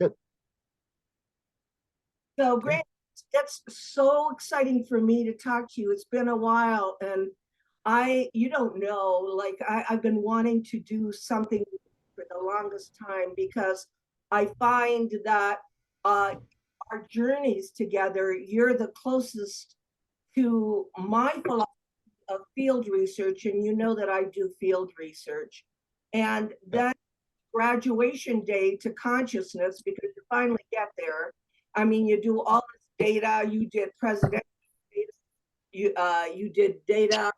Good. So, Grant, that's so exciting for me to talk to you. It's been a while, and you don't know, like, I've been wanting to do something for the longest time because I find that our journeys together, you're the closest to my philosophy of field research, and you know that I do field research. And then graduation day to consciousness, because you finally get there. I mean, you do all this data, you did presidential data, you did data,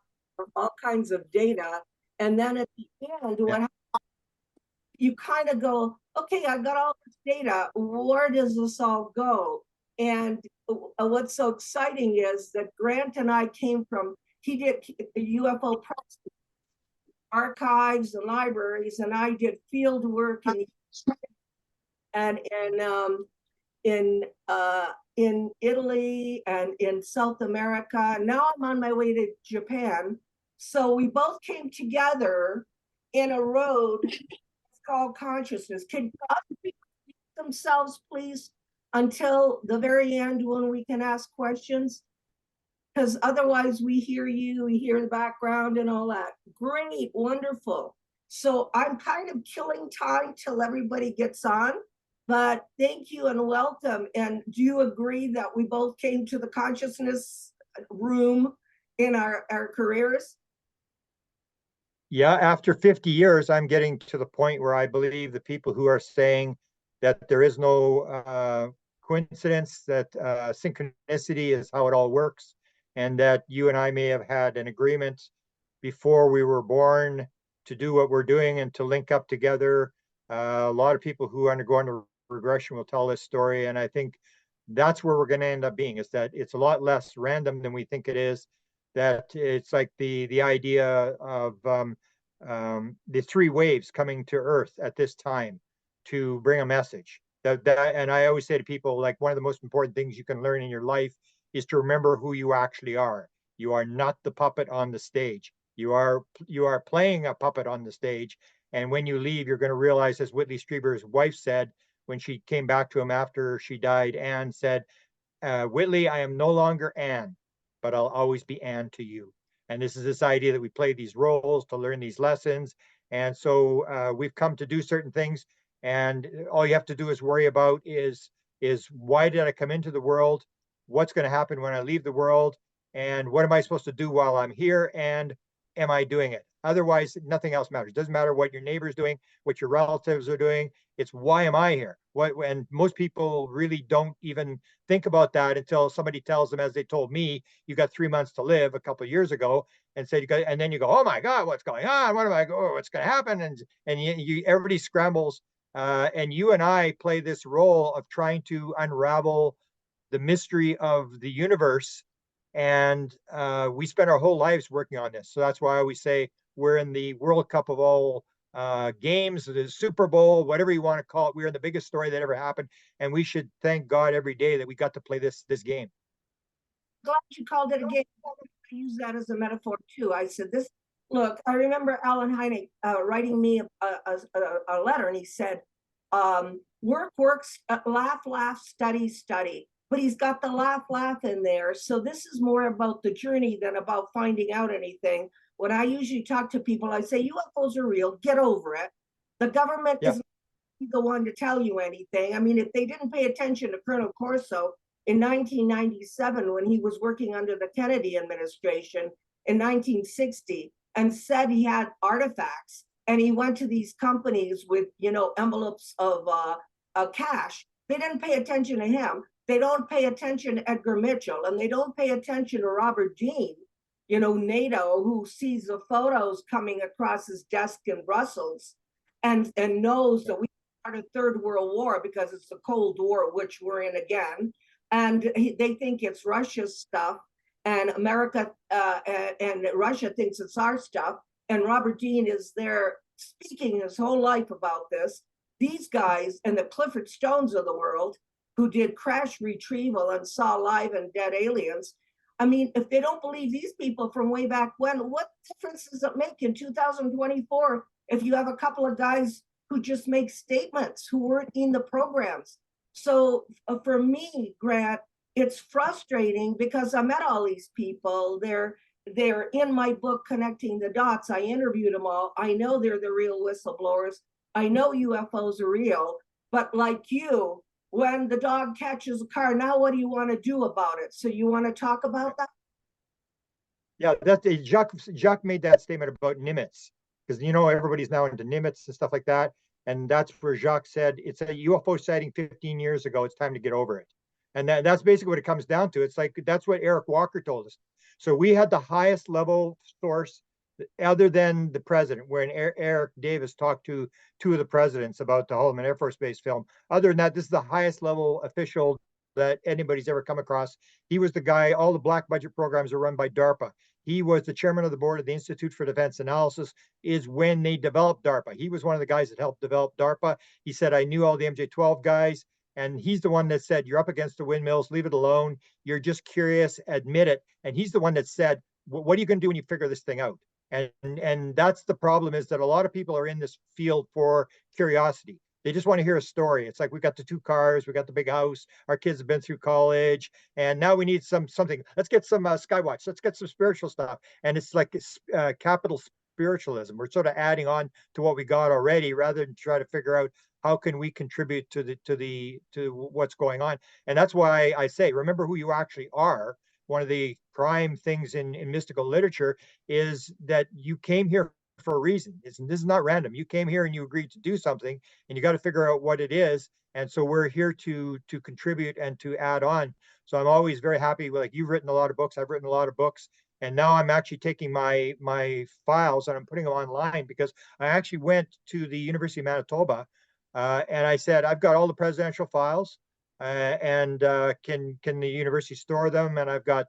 all kinds of data. And then at the end, what happens, you kind of go, okay, I got all this data. Where does this all go? And what's so exciting is that Grant and I came from, he did UFO press archives and libraries, and I did field work and in Italy and in South America. Now I'm on my way to Japan. So we both came together in a road called consciousness. Can other people speak themselves, please, until the very end when we can ask questions? Because otherwise we hear you, we hear the background and all that. Great, wonderful. So I'm kind of killing time till everybody gets on, but thank you and welcome. And do you agree that we both came to the consciousness room in our careers? Yeah, after 50 years, I'm getting to the point where I believe the people who are saying that there is no coincidence, that synchronicity is how it all works, and that you and I may have had an agreement before we were born to do what we're doing and to link up together. A lot of people who undergo under regression will tell this story, and I think that's where we're going to end up being, is that it's a lot less random than we think it is, that it's like the idea of the three waves coming to Earth at this time to bring a message. And I always say to people, like, one of the most important things you can learn in your life is to remember who you actually are. You are not the puppet on the stage. You are playing a puppet on the stage. And when you leave, you're going to realize, as Whitley Strieber's wife said when she came back to him after she died, Anne said, Whitley, I am no longer Anne, but I'll always be Anne to you. And this is this idea that we play these roles to learn these lessons. And so we've come to do certain things. And all you have to do is worry about is why did I come into the world? What's going to happen when I leave the world? And what am I supposed to do while I'm here? And am I doing it? Otherwise, nothing else matters. It doesn't matter what your neighbor's doing, what your relatives are doing. It's why am I here? And most people really don't even think about that until somebody tells them, as they told me, you got 3 months to live a couple of years ago, and said, and then you go, oh my God, what's going on? What am I going? What's going to happen? And everybody scrambles. And you and I play this role of trying to unravel the mystery of the universe. And we spend our whole lives working on this. So that's why I always say we're in the World Cup of all games, the Super Bowl, whatever you want to call it. We're in the biggest story that ever happened. And we should thank God every day that we got to play this game. Glad you called it a game. I use that as a metaphor too. I said this. Look, I remember Alan Hynek writing me a letter, and he said, work, laugh, laugh, study, study. But he's got the laugh, laugh in there. So this is more about the journey than about finding out anything. When I usually talk to people, I say, UFOs are real, get over it. The government is not the one to tell you anything. I mean, if they didn't pay attention to Colonel Corso in 1997, when he was working under the Kennedy administration in 1960, and said he had artifacts, and he went to these companies with, envelopes of cash, they didn't pay attention to him. They don't pay attention to Edgar Mitchell, and they don't pay attention to Robert Dean, NATO, who sees the photos coming across his desk in Brussels and knows that we are in a third world war because it's the Cold War, which we're in again. And they think it's Russia's stuff, and America and Russia thinks it's our stuff. And Robert Dean is there speaking his whole life about this. These guys and the Clifford Stones of the world, who did crash retrieval and saw live and dead aliens. I mean, if they don't believe these people from way back when, what difference does it make in 2024 if you have a couple of guys who just make statements, who weren't in the programs. So for me, Grant, it's frustrating because I met all these people. They're in my book, Connecting the Dots. I interviewed them all. I know they're the real whistleblowers. I know UFOs are real, but like you, when the dog catches a car, now what do you want to do about it? So you want to talk about that? Yeah, that's Jacques made that statement about Nimitz, because everybody's now into Nimitz and stuff like that. And that's where Jacques said it's a UFO sighting 15 years ago. It's time to get over it. And that's basically what it comes down to. It's like that's what Eric Walker told us. So we had the highest level source other than the president, when Eric Davis talked to two of the presidents about the Holloman Air Force Base film. Other than that, this is the highest level official that anybody's ever come across. He was the guy, all the black budget programs are run by DARPA. He was the chairman of the board of the Institute for Defense Analysis, is when they developed DARPA. He was one of the guys that helped develop DARPA. He said, I knew all the MJ-12 guys. And he's the one that said, you're up against the windmills, leave it alone. You're just curious, admit it. And he's the one that said, what are you going to do when you figure this thing out? And that's the problem, is that a lot of people are in this field for curiosity. They just want to hear a story. It's like, we got the 2 cars, we got the big house, our kids have been through college, and now we need something. Let's get some Skywatch. Let's get some spiritual stuff. And it's like capital spiritualism. We're sort of adding on to what we got already, rather than try to figure out how can we contribute to what's going on. And that's why I say, remember who you actually are. One of the prime things in mystical literature is that you came here for a reason. This is not random. You came here and you agreed to do something, and you got to figure out what it is. And so we're here to contribute and to add on. So I'm always very happy. Like, you've written a lot of books, I've written a lot of books, and now I'm actually taking my files and I'm putting them online, because I actually went to the University of Manitoba and I said, I've got all the presidential files, and can the university store them? And I've got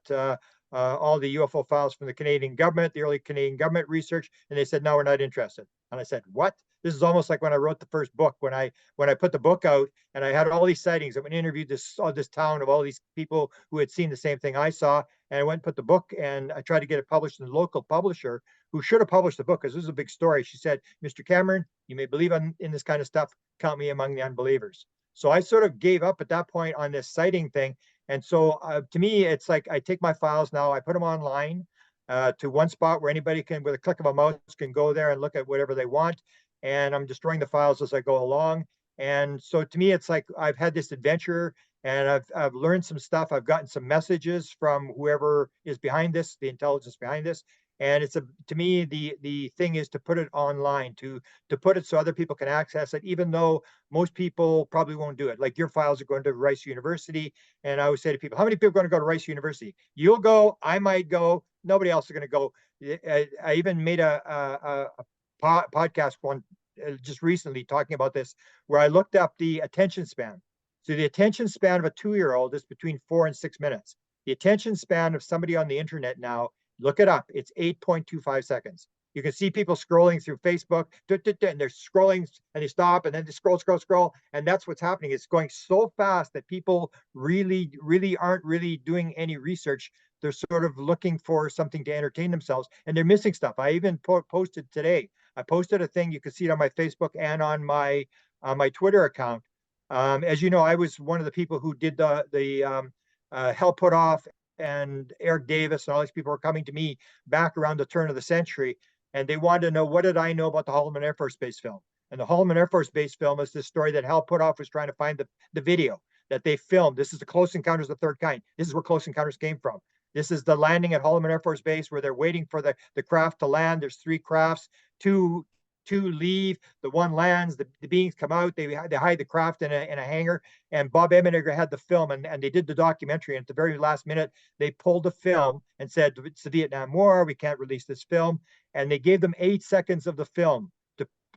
all the UFO files from the Canadian government, the early Canadian government research, and they said, no, we're not interested. And I said, what? This is almost like when I wrote the first book, when I put the book out and I had all these sightings. I went and interviewed this town of all these people who had seen the same thing I saw, and I went and put the book, and I tried to get it published in the local publisher, who should have published the book, because this is a big story. She said, Mr. Cameron, you may believe in this kind of stuff, count me among the unbelievers. So I sort of gave up at that point on this sighting thing. And so to me, it's like, I take my files now, I put them online to one spot where anybody can, with a click of a mouse, can go there and look at whatever they want. And I'm destroying the files as I go along. And so to me, it's like, I've had this adventure, and I've learned some stuff. I've gotten some messages from whoever is behind this, the intelligence behind this. And to me, the thing is to put it online, to put it so other people can access it, even though most people probably won't do it. Like, your files are going to Rice University. And I always say to people, how many people are going to go to Rice University? You'll go, I might go, nobody else is going to go. I even made a podcast one just recently talking about this, where I looked up the attention span. So the attention span of a 2-year-old is between 4 and 6 minutes. The attention span of somebody on the internet now, look it up, it's 8.25 seconds. You can see people scrolling through Facebook, and they're scrolling, and they stop, and then they scroll. And that's what's happening. It's going so fast that people really aren't really doing any research. They're sort of looking for something to entertain themselves, and they're missing stuff. I even posted today. I posted a thing. You can see it on my Facebook and on my Twitter account. As you know, I was one of the people who did the Hell Put Off, and Eric Davis and all these people were coming to me back around the turn of the century, and they wanted to know, what did I know about the Holloman Air Force Base film? And the Holloman Air Force Base film is this story that Hal Put Off was trying to find the video that they filmed. This is the Close Encounters of the Third Kind. This is where Close Encounters came from. This is the landing at Holloman Air Force Base, where they're waiting for the craft to land. There's 3 crafts, two leave, the one lands, the beings come out, they hide the craft in a hangar. And Bob Emenegger had the film, and they did the documentary. And at the very last minute, they pulled the film and said, it's the Vietnam War, we can't release this film. And they gave them 8 seconds of the film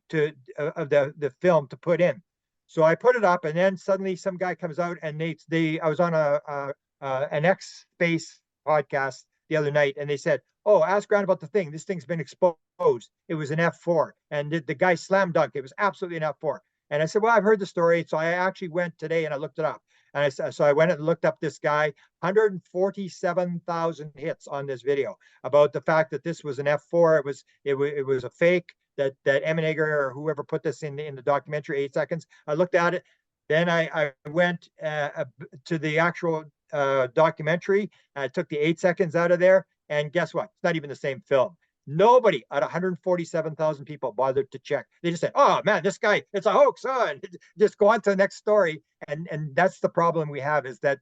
the film to put in. So I put it up, and then suddenly some guy comes out, and I was on an X Space podcast the other night, and they said, oh, ask Grant about the thing. This thing's been exposed. It was an F4. And the guy slam dunked. It was absolutely an F4. And I said, well, I've heard the story. So I actually went today and I looked it up. And so I went and looked up this guy, 147,000 hits on this video about the fact that this was an F4. It was a fake. that Emenager or whoever put this in the documentary, 8 seconds. I looked at it. Then I went to the actual documentary. I took the 8 seconds out of there, and guess what? It's not even the same film. Nobody out of 147,000 people bothered to check. They just said, "Oh man, this guy, it's a hoax," and just go on to the next story. And that's the problem we have, is that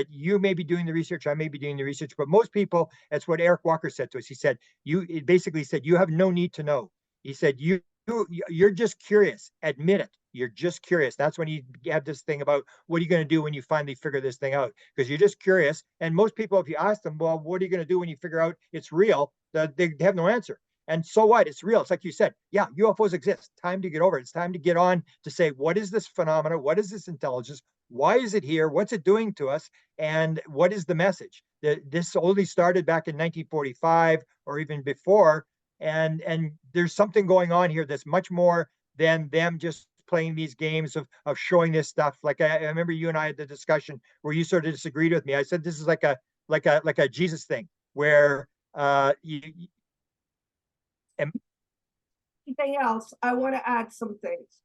you may be doing the research, I may be doing the research, but most people, that's what Eric Walker said to us. He said, it basically said, you have no need to know. He said, you're just curious. Admit it. You're just curious. That's when he had this thing about, what are you going to do when you finally figure this thing out? Because you're just curious. And most people, if you ask them, well, what are you going to do when you figure out it's real? They have no answer. And so what? It's real. It's like you said, yeah, UFOs exist. Time to get over it. It's time to get on to say, what is this phenomena? What is this intelligence? Why is it here? What's it doing to us? And what is the message? This only started back in 1945 or even before. And there's something going on here that's much more than them just playing these games of showing this stuff. Like I remember you and I had the discussion where you sort of disagreed with me. I said this is like a Jesus thing, where anything else, I want to add some things,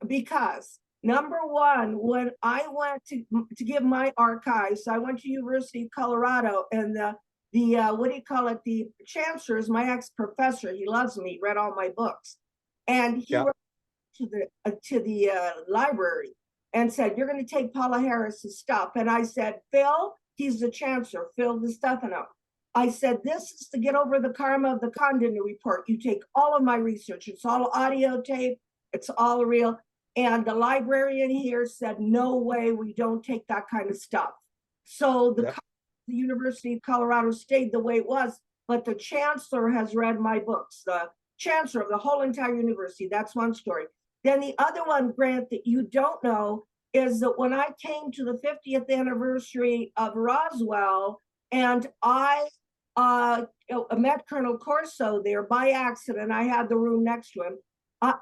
because number one, when I went to give my archives, I went to University of Colorado, and the what do you call it? The chancellor is my ex-professor. He loves me. He read all my books, and he went to the library and said, "You're going to take Paola Harris's stuff." And I said, "Phil, he's the chancellor. Phil the Stefano." I said, "This is to get over the karma of the Condon report. You take all of my research. It's all audio tape. It's all real." And the librarian here said, "No way, we don't take that kind of stuff." So the University of Colorado stayed the way it was, but the chancellor has read my books. The chancellor of the whole entire university. That's one story. Then the other one, Grant, that you don't know, is that when I came to the 50th anniversary of Roswell, and I met Colonel Corso there by accident. I had the room next to him.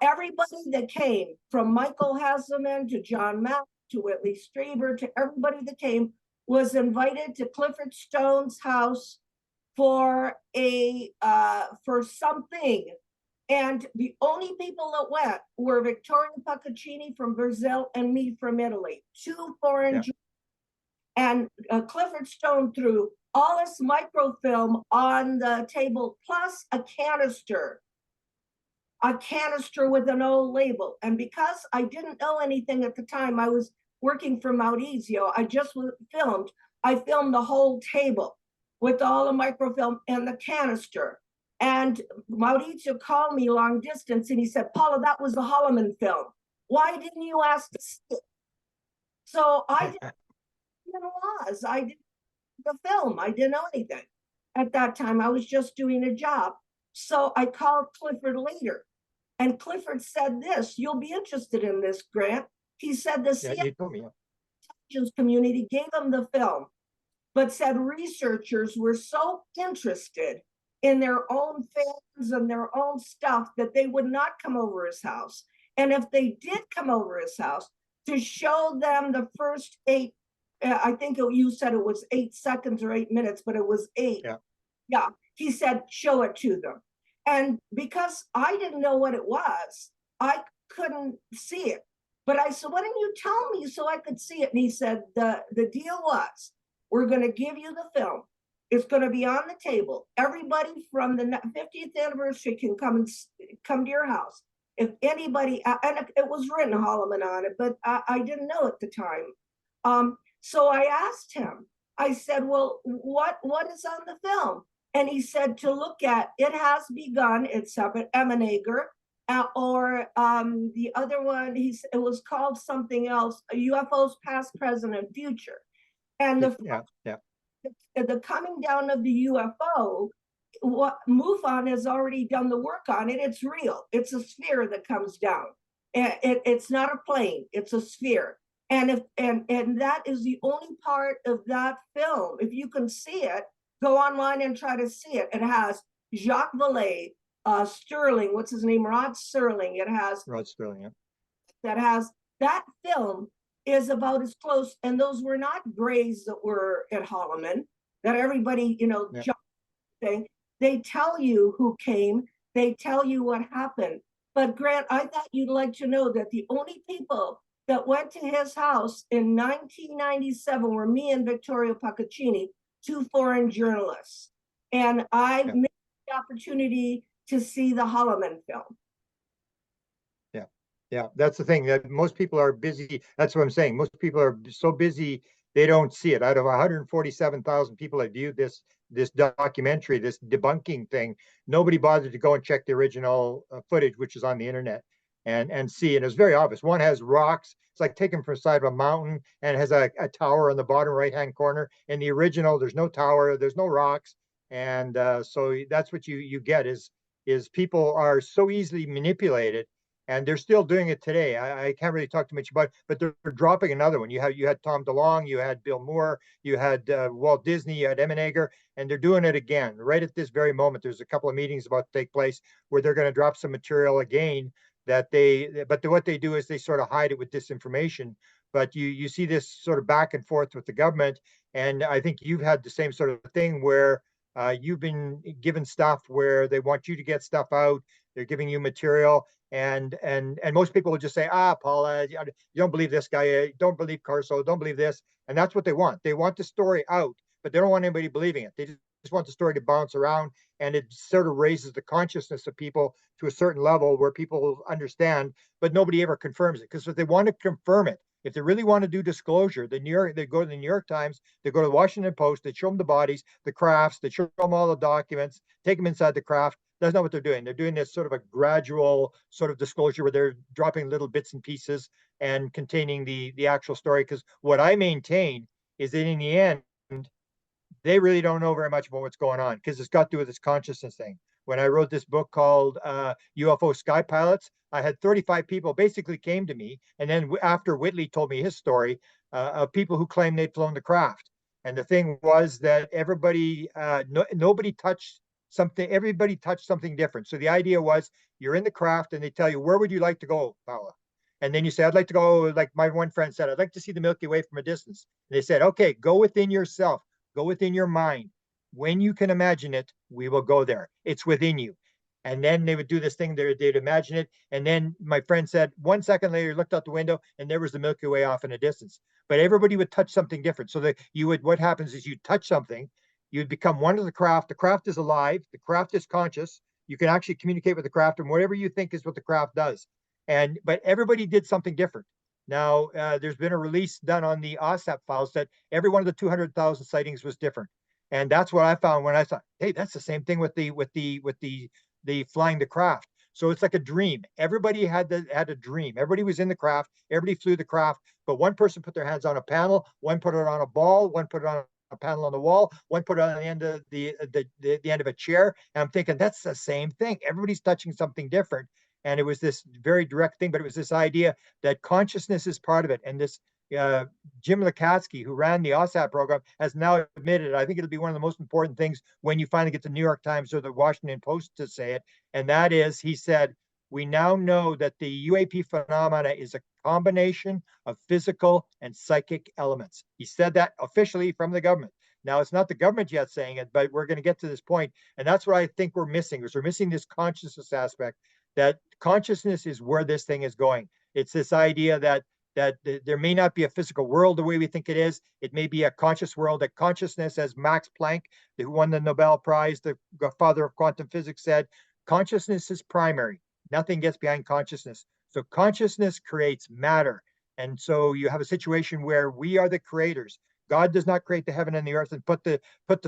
Everybody that came, from Michael Heselman to John Mack to Whitley Strieber to everybody that came, was invited to Clifford Stone's house for something. And the only people that went were Victoria Paccaccini from Brazil and me from Italy, two foreign Jews. And Clifford Stone threw all this microfilm on the table, plus a canister with an old label. And because I didn't know anything at the time, I was working for Maurizio, I just filmed. I filmed the whole table with all the microfilm and the canister. And Maurizio called me long distance and he said, "Paula, that was the Holloman film. Why didn't you ask to see it?" So I didn't I did the film. I didn't know anything at that time. I was just doing a job. So I called Clifford later, and Clifford said this, you'll be interested in this, Grant. He said the CIA intelligence community gave him the film, but said researchers were so interested in their own fans and their own stuff that they would not come over his house. And if they did come over his house, to show them the first 8, I think you said it was 8 seconds or 8 minutes, but it was 8. Yeah. He said, show it to them. And because I didn't know what it was, I couldn't see it. But I said, why didn't you tell me so I could see it? And he said, the deal was, we're going to give you the film. It's going to be on the table. Everybody from the 50th anniversary can come to your house. If anybody, and it was written Holloman on it, but I didn't know at the time. So I asked him, I said, well, what is on the film? And he said to look at, it has begun, it's up at Emenager, or the other one, it was called something else, UFOs Past, Present, and Future. And the coming down of the UFO, what MUFON has already done the work on it. It's real. It's a sphere that comes down. It's not a plane. It's a sphere. And that is the only part of that film. If you can see it, go online and try to see it. It has Jacques Vallée, Sterling, what's his name? Rod Sterling. It has Rod Sterling. That film is about as close. And those were not grays that were at Holloman that everybody, jumped thing. They tell you who came. They tell you what happened. But Grant, I thought you'd like to know that the only people that went to his house in 1997 were me and Vittorio Paccaccini, two foreign journalists. And I missed the opportunity to see the Holloman film. Yeah, that's the thing, that most people are busy. That's what I'm saying. Most people are so busy, they don't see it. Out of 147,000 people that viewed this documentary, this debunking thing, nobody bothered to go and check the original footage, which is on the internet, and see. And it's very obvious. One has rocks. It's like taken from the side of a mountain, and has a tower in the bottom right-hand corner. In the original, there's no tower, there's no rocks, and so that's what you get is people are so easily manipulated, and they're still doing it today. I can't really talk too much about it, but they're dropping another one. You had Tom DeLonge, you had Bill Moore, you had Walt Disney, you had Emenager, and they're doing it again right at this very moment. There's a couple of meetings about to take place where they're going to drop some material again but what they do is they sort of hide it with disinformation. But you see this sort of back and forth with the government, and I think you've had the same sort of thing where you've been given stuff where they want you to get stuff out. They're giving you material, and most people will just say, Paula, you don't believe this guy, don't believe Carso, don't believe this. And that's what they want. They want the story out, but they don't want anybody believing it. They just want the story to bounce around, and it sort of raises the consciousness of people to a certain level where people understand, but nobody ever confirms it. Because if they want to confirm it, if they really want to do disclosure, they go to the New York Times, they go to the Washington Post, they show them the bodies, the crafts, they show them all the documents, take them inside the craft. That's not what they're doing. They're doing this sort of a gradual sort of disclosure where they're dropping little bits and pieces and containing the actual story. Because what I maintain is that in the end, they really don't know very much about what's going on, because it's got to do with this consciousness thing. When I wrote this book called UFO Sky Pilots, I had 35 people basically came to me. And then after Whitley told me his story of people who claimed they'd flown the craft. And the thing was that nobody touched something, everybody touched something different. So the idea was you're in the craft and they tell you, where would you like to go, Paula? And then you say, I'd like to go, like my one friend said, I'd like to see the Milky Way from a distance. And they said, okay, go within yourself, go within your mind. When you can imagine it, we will go there. It's within you. And then they would do this thing, they'd imagine it. And then my friend said, 1 second later, he looked out the window and there was the Milky Way off in a distance. But everybody would touch something different. So that what happens is you touch something, you'd become one of the craft. The craft is alive. The craft is conscious. You can actually communicate with the craft, and whatever you think is what the craft does. But everybody did something different. Now, there's been a release done on the OSAP files that every one of the 200,000 sightings was different. And that's what I found when I thought, hey, that's the same thing with the flying the craft. So it's like a dream. Everybody had a dream. Everybody was in the craft. Everybody flew the craft. But one person put their hands on a panel. One put it on a ball. One put it on a panel on the wall. One put it on the end of the end of a chair. And I'm thinking that's the same thing. Everybody's touching something different. And it was this very direct thing, but it was this idea that consciousness is part of it. And this Jim Lukatsky, who ran the OSAP program, has now admitted, I think it'll be one of the most important things when you finally get the New York Times or the Washington Post to say it. And that is, he said, we now know that the UAP phenomena is a combination of physical and psychic elements. He said that officially from the government. Now, it's not the government yet saying it, but we're going to get to this point. And that's what I think we're missing, is we're missing this consciousness aspect, that consciousness is where this thing is going. It's this idea that there may not be a physical world the way we think it is. It may be a conscious world. That consciousness, as Max Planck, who won the Nobel Prize, the father of quantum physics, said, consciousness is primary. Nothing gets behind consciousness. So consciousness creates matter. And so you have a situation where we are the creators. God does not create the heaven and the earth and put the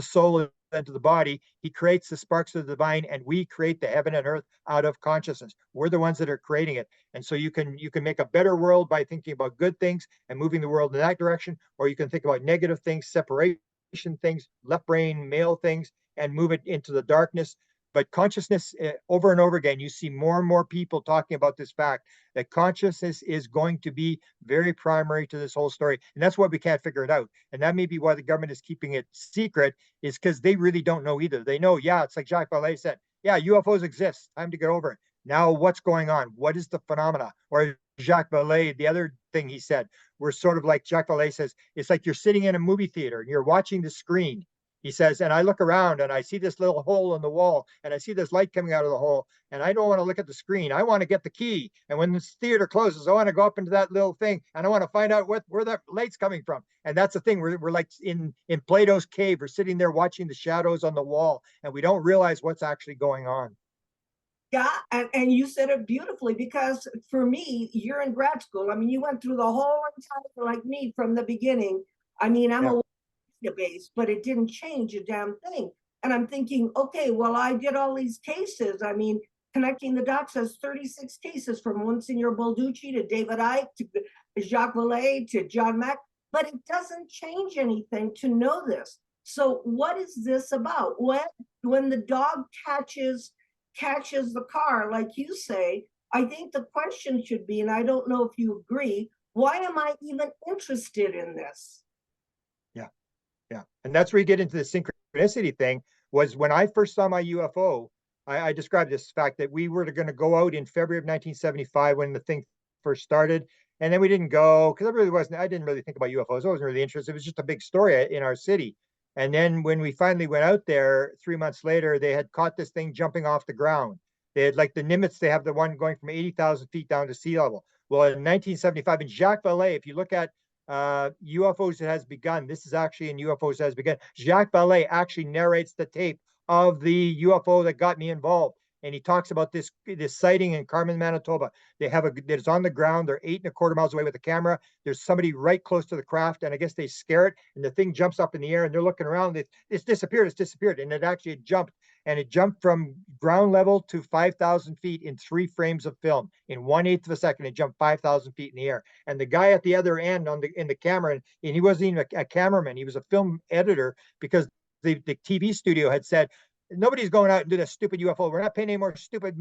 soul into the body. He creates the sparks of the divine, and we create the heaven and earth out of consciousness. We're the ones that are creating it. And so you can make a better world by thinking about good things and moving the world in that direction, or you can think about negative things, separation things, left brain, male things, and move it into the darkness. But consciousness, over and over again, you see more and more people talking about this fact that consciousness is going to be very primary to this whole story. And that's why we can't figure it out. And that may be why the government is keeping it secret, is because they really don't know either. They know, yeah, it's like Jacques Vallée said, yeah, UFOs exist. Time to get over it. Now, what's going on? What is the phenomena? Or Jacques Vallée, the other thing he said, we're sort of like Jacques Vallée says, it's like you're sitting in a movie theater and you're watching the screen. He says, and I look around and I see this little hole in the wall and I see this light coming out of the hole, and I don't want to look at the screen. I want to get the key. And when this theater closes, I want to go up into that little thing and I want to find out where that light's coming from. And that's the thing. We're like in Plato's cave. We're sitting there watching the shadows on the wall and we don't realize what's actually going on. Yeah, and you said it beautifully, because for me, you're in grad school. I mean, you went through the whole entire, like me, from the beginning. I mean, I'm a database, but it didn't change a damn thing. And I'm thinking, okay, well, I did all these cases. I mean, connecting the dots as 36 cases, from Monsignor Balducci to David Icke to Jacques Vallée to John Mack, but it doesn't change anything to know this. So what is this about? When the dog catches the car, like you say, I think the question should be, and I don't know if you agree, why am I even interested in this? Yeah. And that's where you get into the synchronicity thing. Was when I first saw my UFO, I described this fact that we were going to go out in February of 1975 when the thing first started. And then we didn't go because I didn't really think about UFOs. I wasn't really interested. It was just a big story in our city. And then when we finally went out there 3 months later, they had caught this thing jumping off the ground. They had, like the Nimitz, they have the one going from 80,000 feet down to sea level. Well, in 1975, in Jacques Vallée, if you look at UFOs That Has Begun, this is actually in UFOs That Has Begun. Jacques Vallée actually narrates the tape of the UFO that got me involved. And he talks about this sighting in Carmen, Manitoba. It's on the ground. They're 8.25 miles away with a camera. There's somebody right close to the craft, and I guess they scare it, and the thing jumps up in the air, and they're looking around. It's disappeared, and it actually jumped, and it jumped from ground level to 5,000 feet in 3 frames of film. In 1/8 of a second, it jumped 5,000 feet in the air. And the guy at the other end in the camera, and he wasn't even a cameraman, he was a film editor, because the TV studio had said, nobody's going out and do this stupid UFO. We're not paying any more stupid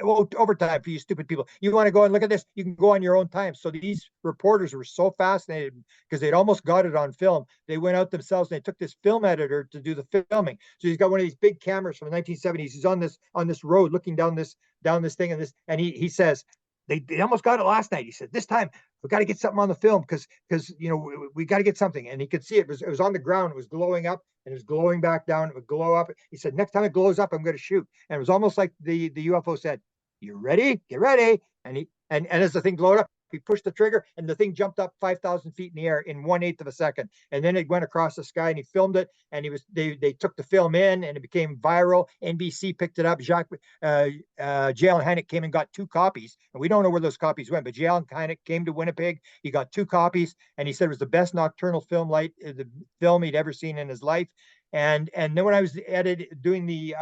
overtime for you stupid people. You want to go and look at this? You can go on your own time. So these reporters were so fascinated because they'd almost got it on film. They went out themselves and they took this film editor to do the filming. So he's got one of these big cameras from the 1970s. He's on this road looking down this thing, and he says, they almost got it last night. He said, this time we got to get something on the film because we got to get something. And he could see it was on the ground. It was glowing up and it was glowing back down. It would glow up. He said, next time it glows up, I'm going to shoot. And it was almost like the UFO said, you ready? Get ready. And as the thing glowed up, he pushed the trigger and the thing jumped up 5,000 feet in the air in 1/8 of a second. And then it went across the sky and he filmed it. And they took the film in and it became viral. NBC picked it up. J. Allen Hynek came and got 2 copies. And we don't know where those copies went, but J. Allen Hynek came to Winnipeg. He got 2 copies and he said it was the best nocturnal film the film he'd ever seen in his life. And then when I was doing the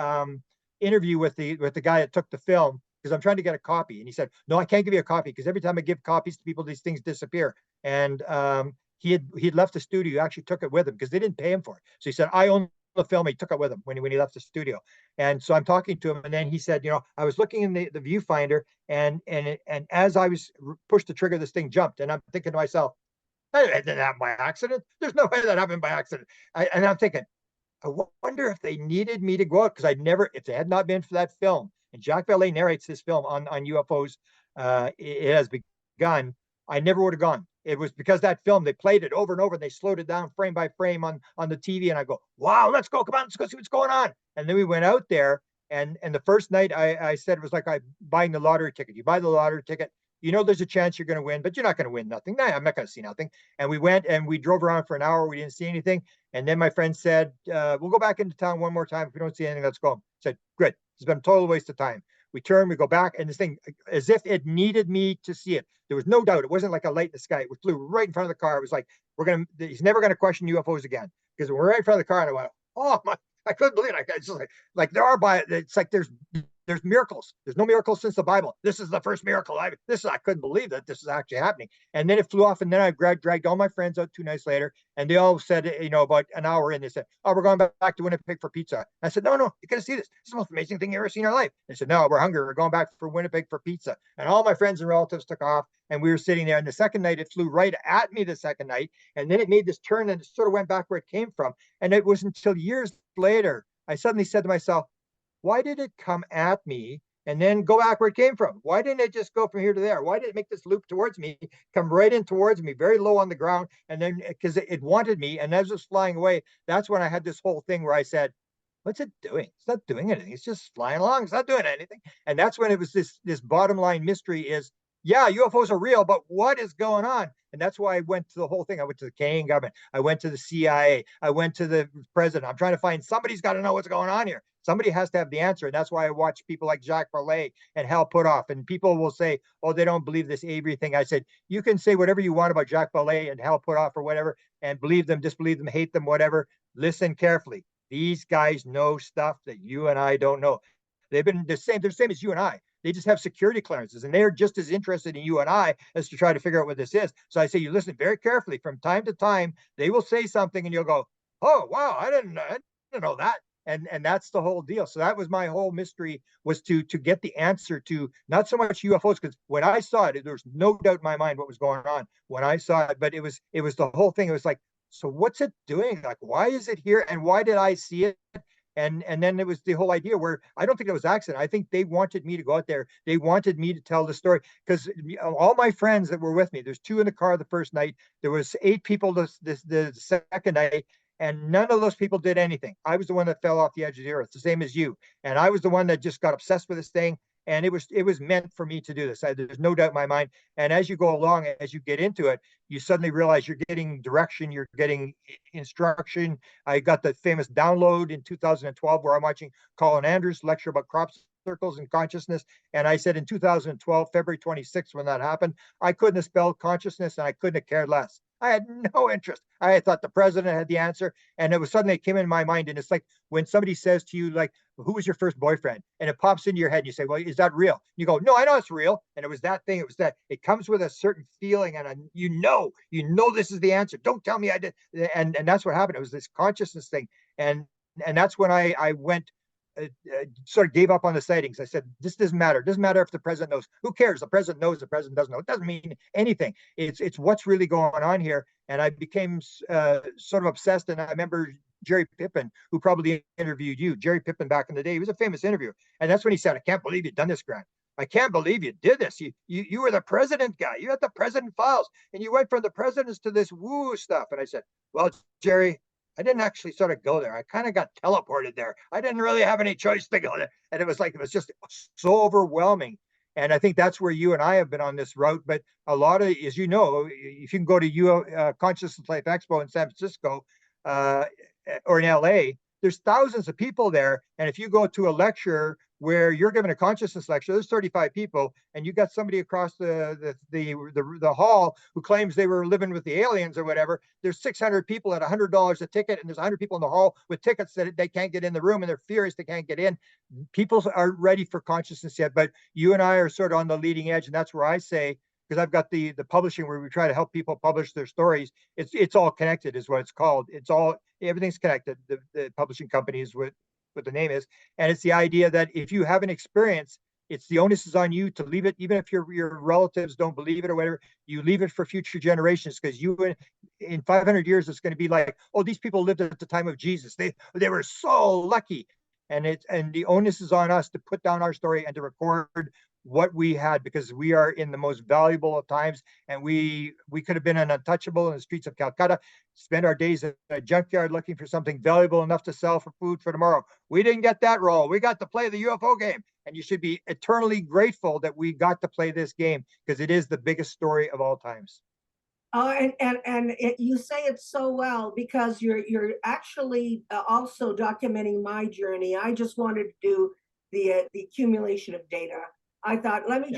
interview with the guy that took the film, because I'm trying to get a copy. And he said, no, I can't give you a copy because every time I give copies to people, these things disappear. And he had left the studio. He actually took it with him because they didn't pay him for it. So he said, I own the film. He took it with him when he left the studio. And so I'm talking to him. And then he said, I was looking in the viewfinder and as I was pushed the trigger, this thing jumped. And I'm thinking to myself, hey, that didn't happen by accident. There's no way that happened by accident. And I'm thinking, I wonder if they needed me to go out because if it had not been for that film. And Jacques Vallée narrates this film on UFOs. It Has Begun. I never would have gone. It was because that film, they played it over and over and they slowed it down frame by frame on the TV. And I go, wow, let's go. Come on, let's go see what's going on. And then we went out there. And the first night I said it was like buying the lottery ticket. You buy the lottery ticket, there's a chance you're going to win, but you're not going to win nothing. Nah, I'm not going to see nothing. And we went and we drove around for an hour. We didn't see anything. And then my friend said, we'll go back into town one more time. If we don't see anything, let's go home. I said, good. It's been a total waste of time. We turn, we go back, and this thing, as if it needed me to see it. There was no doubt. It wasn't like a light in the sky. It flew right in front of the car. It was like, he's never going to question UFOs again. Because we're right in front of the car, and I went, oh my, I couldn't believe it. It's just like there are it's like there's miracles. There's no miracles since the Bible. This is the first miracle. I couldn't believe that this is actually happening. And then it flew off, and then I dragged all my friends out 2 nights later, and they all said, about an hour in, they said, oh, we're going back to Winnipeg for pizza. I said, no, you gotta see this. This is the most amazing thing you ever seen in your life. They said, no, we're hungry. We're going back for Winnipeg for pizza. And all my friends and relatives took off, and we were sitting there. And the second night, it flew right at me the second night, and then it made this turn, and it sort of went back where it came from. And it was until years later, I suddenly said to myself, why did it come at me and then go back where it came from? Why didn't it just go from here to there? Why did it make this loop towards me, come right in towards me, very low on the ground? And then because it wanted me, and as it was flying away, that's when I had this whole thing where I said, what's it doing? It's not doing anything. It's just flying along. It's not doing anything. And that's when it was this bottom line mystery is, yeah, UFOs are real, but what is going on? And that's why I went to the whole thing. I went to the Canadian government. I went to the CIA. I went to the president. I'm trying to find somebody's got to know what's going on here. Somebody has to have the answer. And that's why I watch people like Jacques Vallée and Hal Puthoff. And people will say, oh, they don't believe this Avery thing. I said, you can say whatever you want about Jacques Vallée and Hal Puthoff or whatever, and believe them, disbelieve them, hate them, whatever. Listen carefully. These guys know stuff that you and I don't know. They've been the same. They're the same as you and I. They just have security clearances, and they're just as interested in you and I as to try to figure out what this is. So I say, you listen very carefully. From time to time, they will say something, and you'll go, "Oh, wow, I didn't know that." And that's the whole deal. So that was my whole mystery, was to get the answer to not so much UFOs, because when I saw it, there was no doubt in my mind what was going on when I saw it. But it was the whole thing. It was like, so what's it doing? Like, why is it here? And why did I see it? And then it was the whole idea where I don't think it was accident. I think they wanted me to go out there. They wanted me to tell the story, because all my friends that were with me, there's 2 in the car the first night. There was 8 people the second night, and none of those people did anything. I was the one that fell off the edge of the earth, the same as you. And I was the one that just got obsessed with this thing. And it was meant for me to do this. There's no doubt in my mind. And as you go along, as you get into it, you suddenly realize you're getting direction, you're getting instruction. I got the famous download in 2012 where I'm watching Colin Andrews lecture about crop circles and consciousness. And I said in 2012, February 26th, when that happened, I couldn't have spelled consciousness, and I couldn't have cared less. I had no interest. I thought the president had the answer, and it was suddenly it came in my mind. And it's like when somebody says to you, like, who was your first boyfriend? And it pops into your head and you say, well, is that real? You go, no, I know it's real. And it was that thing. It was that it comes with a certain feeling, and you know this is the answer. Don't tell me I did. And that's what happened. It was this consciousness thing. And that's when I went, sort of gave up on the sightings. I said, this doesn't matter. It doesn't matter if the president knows. Who cares? The president knows, the president doesn't know. It doesn't mean anything. It's what's really going on here. And I became sort of obsessed. And I remember Jerry Pippin, who probably interviewed you, Jerry Pippin back in the day. He was a famous interviewer. And that's when he said, I can't believe you've done this, Grant. I can't believe you did this. You were the president guy. You had the president files, and you went from the presidents to this woo stuff. And I said, well, Jerry, I didn't actually sort of go there. I kind of got teleported there. I didn't really have any choice to go there. And it was just so overwhelming. And I think that's where you and I have been on this route. But a lot of, as you know, if you can go to Consciousness Life Expo in San Francisco or in LA, there's thousands of people there. And if you go to a lecture where you're giving a consciousness lecture, there's 35 people, and you got somebody across the hall who claims they were living with the aliens or whatever. There's 600 people at $100 a ticket, and there's 100 people in the hall with tickets that they can't get in the room, and they're furious they can't get in. People aren't ready for consciousness yet, but you and I are sort of on the leading edge, and that's where I say, because I've got the publishing where we try to help people publish their stories. It's all connected, is what it's called. Everything's connected. The publishing company is what the name is, and it's the idea that if you have an experience, it's the onus is on you to leave it, even if your relatives don't believe it or whatever. You leave it for future generations, because in 500 years it's going to be like, oh, these people lived at the time of Jesus. They were so lucky, and the onus is on us to put down our story and to record what we had, because we are in the most valuable of times, and we could have been an untouchable in the streets of Calcutta, spend our days in a junkyard looking for something valuable enough to sell for food for tomorrow. We didn't get that role. We got to play the UFO game, and you should be eternally grateful that we got to play this game, because it is the biggest story of all times. You say it so well, because you're actually also documenting my journey. I just wanted to do the accumulation of data. I thought, let me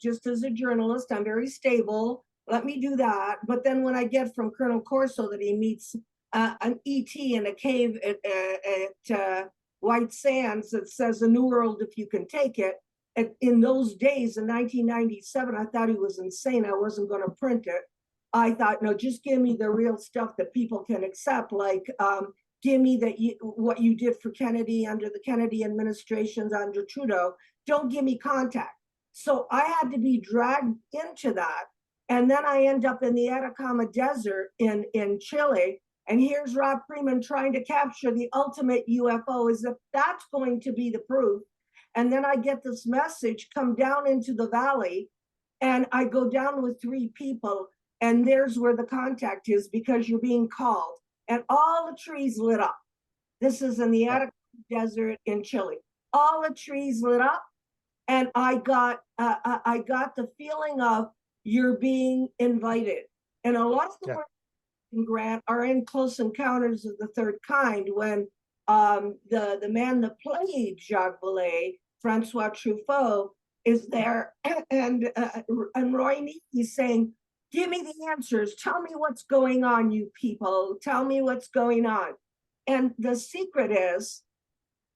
just as a journalist, I'm very stable. Let me do that. But then when I get from Colonel Corso that he meets an ET in a cave at White Sands that says a new world if you can take it. In those days, in 1997, I thought he was insane. I wasn't going to print it. I thought, no, just give me the real stuff that people can accept. Like, give me what you did for Kennedy under the Kennedy administrations under Trudeau. Don't give me contact. So I had to be dragged into that. And then I end up in the Atacama Desert in Chile. And here's Rob Freeman trying to capture the ultimate UFO, as if that's going to be the proof. And then I get this message, come down into the valley, and I go down with 3 people, and there's where the contact is because you're being called, and all the trees lit up. This is in the Atacama Desert in Chile. All the trees lit up, and I got the feeling of you're being invited. And a lot of the work in Grant are in Close Encounters of the Third Kind, when the man that played Jacques Vallée, Francois Truffaut, is there, and Roy Neathey's saying, give me the answers. Tell me what's going on, you people. Tell me what's going on. And the secret is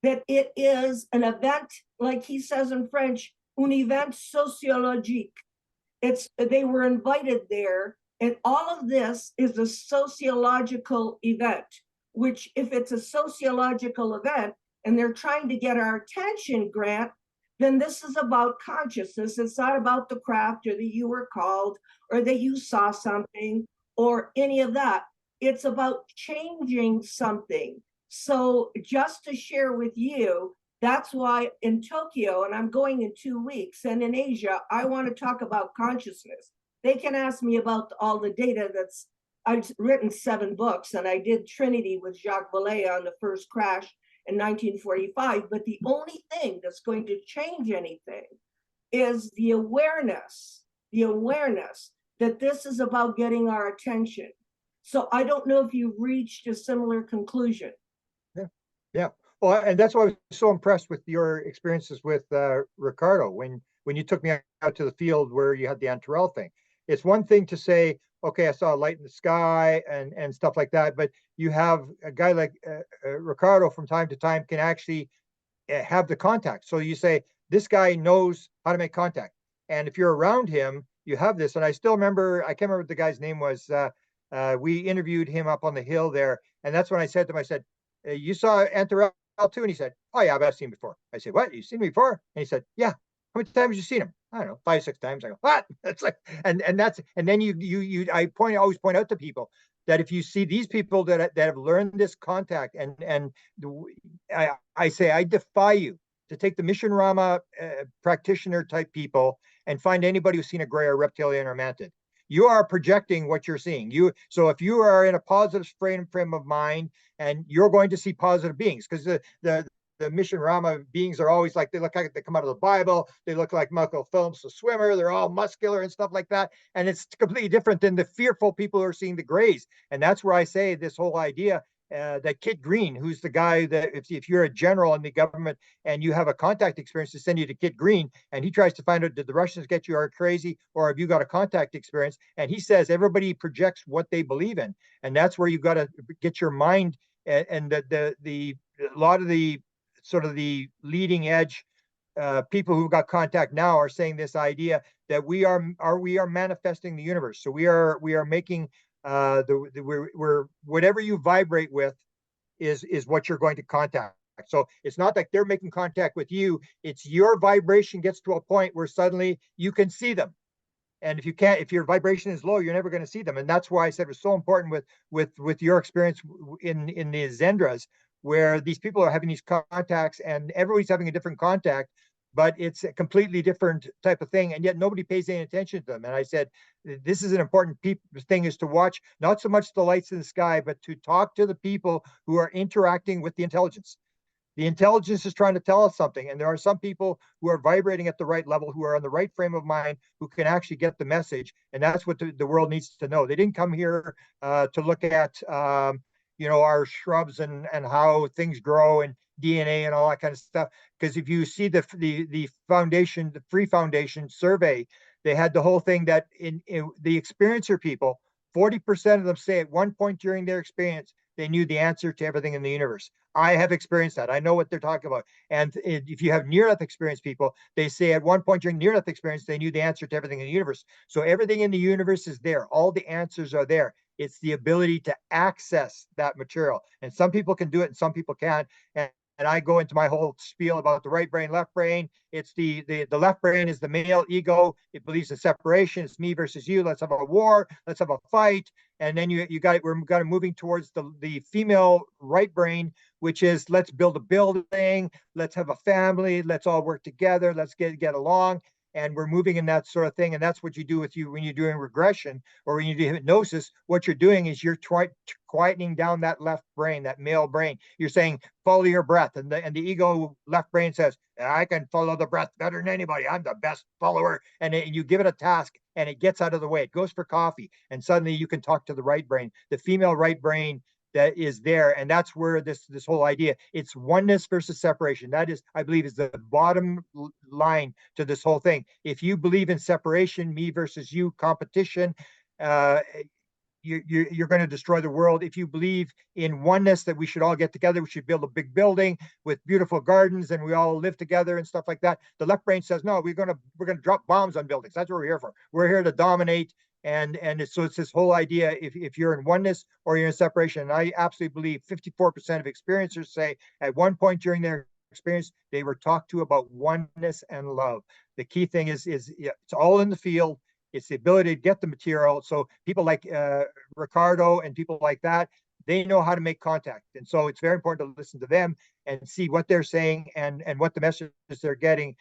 that it is an event, like he says in French, un event sociologique. They were invited there, and all of this is a sociological event, which if it's a sociological event and they're trying to get our attention, Grant, then this is about consciousness. It's not about the craft or that you were called or that you saw something or any of that. It's about changing something. So just to share with you, that's why in Tokyo, and I'm going in 2 weeks, and in Asia, I want to talk about consciousness. They can ask me about all the data I've written 7 books, and I did Trinity with Jacques Vallée on the first crash in 1945, but the only thing that's going to change anything is the awareness that this is about getting our attention. So I don't know if you've reached a similar conclusion. Yeah. Well, and that's why I was so impressed with your experiences with Ricardo when you took me out to the field where you had the Antarel thing. It's one thing to say, okay, I saw a light in the sky and stuff like that, but you have a guy like Ricardo from time to time can actually have the contact. So you say, this guy knows how to make contact. And if you're around him, you have this. And I still remember, I can't remember what the guy's name was. We interviewed him up on the hill there. And that's when I said to him, I said, you saw Antarel too? And he said, oh yeah, I've seen him before. I said, what? You've seen me before? And he said, yeah. How many times have you seen him? I don't know, 5, 6 times. I go, what? That's like, and then I always point out to people that if you see these people that have learned this contact, and I say, I defy you to take the Mission Rama practitioner type people and find anybody who's seen a gray or reptilian or mantid. You are projecting what you're seeing. So if you are in a positive frame of mind, and you're going to see positive beings, because the Mission Rama beings are always like, they look like they come out of the Bible. They look like Michael Phelps, the swimmer. They're all muscular and stuff like that. And it's completely different than the fearful people who are seeing the grays. And that's where I say this whole idea that Kit Green, who's the guy that if you're a general in the government and you have a contact experience, to send you to Kit Green, and he tries to find out, did the Russians get you are crazy, or have you got a contact experience? And he says everybody projects what they believe in, and that's where you got to get your mind. And a lot of the sort of the leading edge people who've got contact now are saying this idea that we are manifesting the universe. So we are making we're whatever you vibrate with is what you're going to contact. So it's not like they're making contact with you. It's your vibration gets to a point where suddenly you can see them. And if your vibration is low, you're never going to see them. And that's why I said it was so important with your experience in the Zendras, where these people are having these contacts and everybody's having a different contact, but it's a completely different type of thing. And yet nobody pays any attention to them. And I said, this is an important thing, is to watch, not so much the lights in the sky, but to talk to the people who are interacting with the intelligence. The intelligence is trying to tell us something. And there are some people who are vibrating at the right level, who are on the right frame of mind, who can actually get the message. And that's what the world needs to know. They didn't come here to look at, our shrubs and how things grow and DNA and all that kind of stuff. Because if you see the foundation, the Free Foundation survey, they had the whole thing that in the experiencer people, 40% of them say at one point during their experience, they knew the answer to everything in the universe. I have experienced that. I know what they're talking about. And if you have near-death experience people, they say at one point during near-death experience, they knew the answer to everything in the universe. So everything in the universe is there. All the answers are there. It's the ability to access that material. And some people can do it and some people can't. And and I go into my whole spiel about the right brain, left brain. It's the left brain is the male ego. It believes in separation. It's me versus you. Let's have a war. Let's have a fight. And then we're got it moving towards the female right brain, which is let's build a building. Let's have a family. Let's all work together. Let's get along. And we're moving in that sort of thing. And that's what you do when you're doing regression or when you do hypnosis. What you're doing is you're quietening down that left brain, that male brain. You're saying, follow your breath. And the ego left brain says, I can follow the breath better than anybody. I'm the best follower. And you give it a task and it gets out of the way. It goes for coffee. And suddenly you can talk to the right brain, the female right brain that is there. And that's where this whole idea, it's oneness versus separation. That is, I believe, is the bottom line to this whole thing. If you believe in separation, me versus you, competition, you're going to destroy the world. If you believe in oneness, that we should all get together, we should build a big building with beautiful gardens and we all live together and stuff like that, the left brain says, no, we're going to drop bombs on buildings. That's what we're here for. We're here to dominate. And so it's this whole idea, if you're in oneness or you're in separation. And I absolutely believe 54% of experiencers say at one point during their experience, they were talked to about oneness and love. The key thing is it's all in the field. It's the ability to get the material. So people like Ricardo and people like that, they know how to make contact. And so it's very important to listen to them and see what they're saying and what the messages they're getting.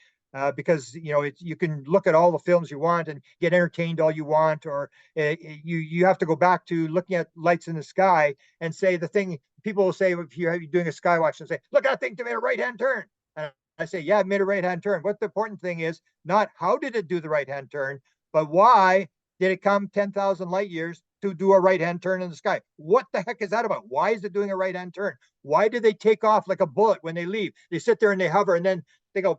Because you can look at all the films you want and get entertained all you want, or you have to go back to looking at lights in the sky and say the thing. People will say if you're doing a sky watch and say, look, that thing made a right hand turn. And I say, yeah, it made a right hand turn. What the important thing is not how did it do the right hand turn, but why did it come 10,000 light years to do a right hand turn in the sky? What the heck is that about? Why is it doing a right hand turn? Why did they take off like a bullet when they leave? They sit there and they hover and then they go.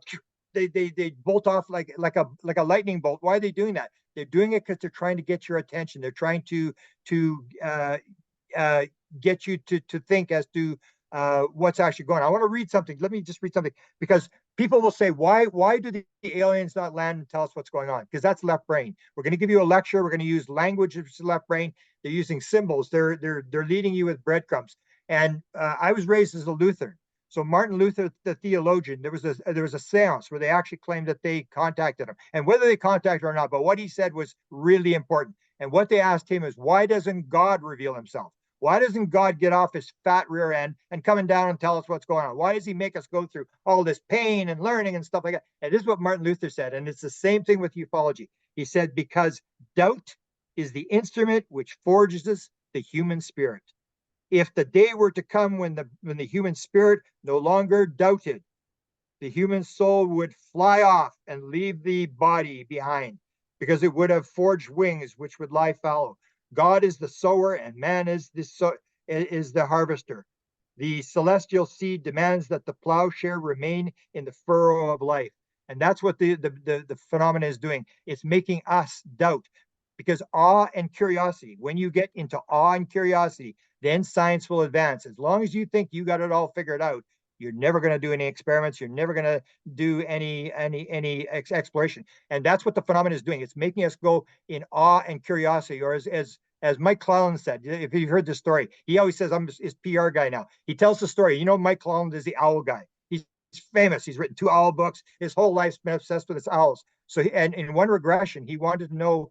They bolt off like a lightning bolt. Why are they doing that? They're doing it because they're trying to get your attention. They're trying to get you to think as to what's actually going on. I want to read something. Let me just read something, because people will say, why do the aliens not land and tell us what's going on? Because that's left brain. We're going to give you a lecture. We're going to use language of left brain. They're using symbols. They're leading you with breadcrumbs. And I was raised as a Lutheran. So Martin Luther, the theologian, there was a seance where they actually claimed that they contacted him, and whether they contacted or not, but what he said was really important. And what they asked him is, why doesn't God reveal himself? Why doesn't God get off his fat rear end and coming down and tell us what's going on? Why does he make us go through all this pain and learning and stuff like that? And this is what Martin Luther said. And it's the same thing with ufology. He said, because doubt is the instrument which forges the human spirit. If the day were to come when the human spirit no longer doubted, the human soul would fly off and leave the body behind, because it would have forged wings which would lie fallow. God is the sower and man is the harvester. The celestial seed demands that the plowshare remain in the furrow of life. And that's what the phenomena is doing. It's making us doubt, because awe and curiosity, when you get into awe and curiosity, then science will advance. As long as you think you got it all figured out, you're never going to do any experiments. You're never going to do any exploration. And that's what the phenomenon is doing. It's making us go in awe and curiosity. Or as Mike Clelland said, if you've heard this story, he always says, I'm his PR guy now. He tells the story. Mike Clelland is the owl guy. He's famous. He's written 2 owl books. His whole life's been obsessed with his owls. So, and in one regression, he wanted to know,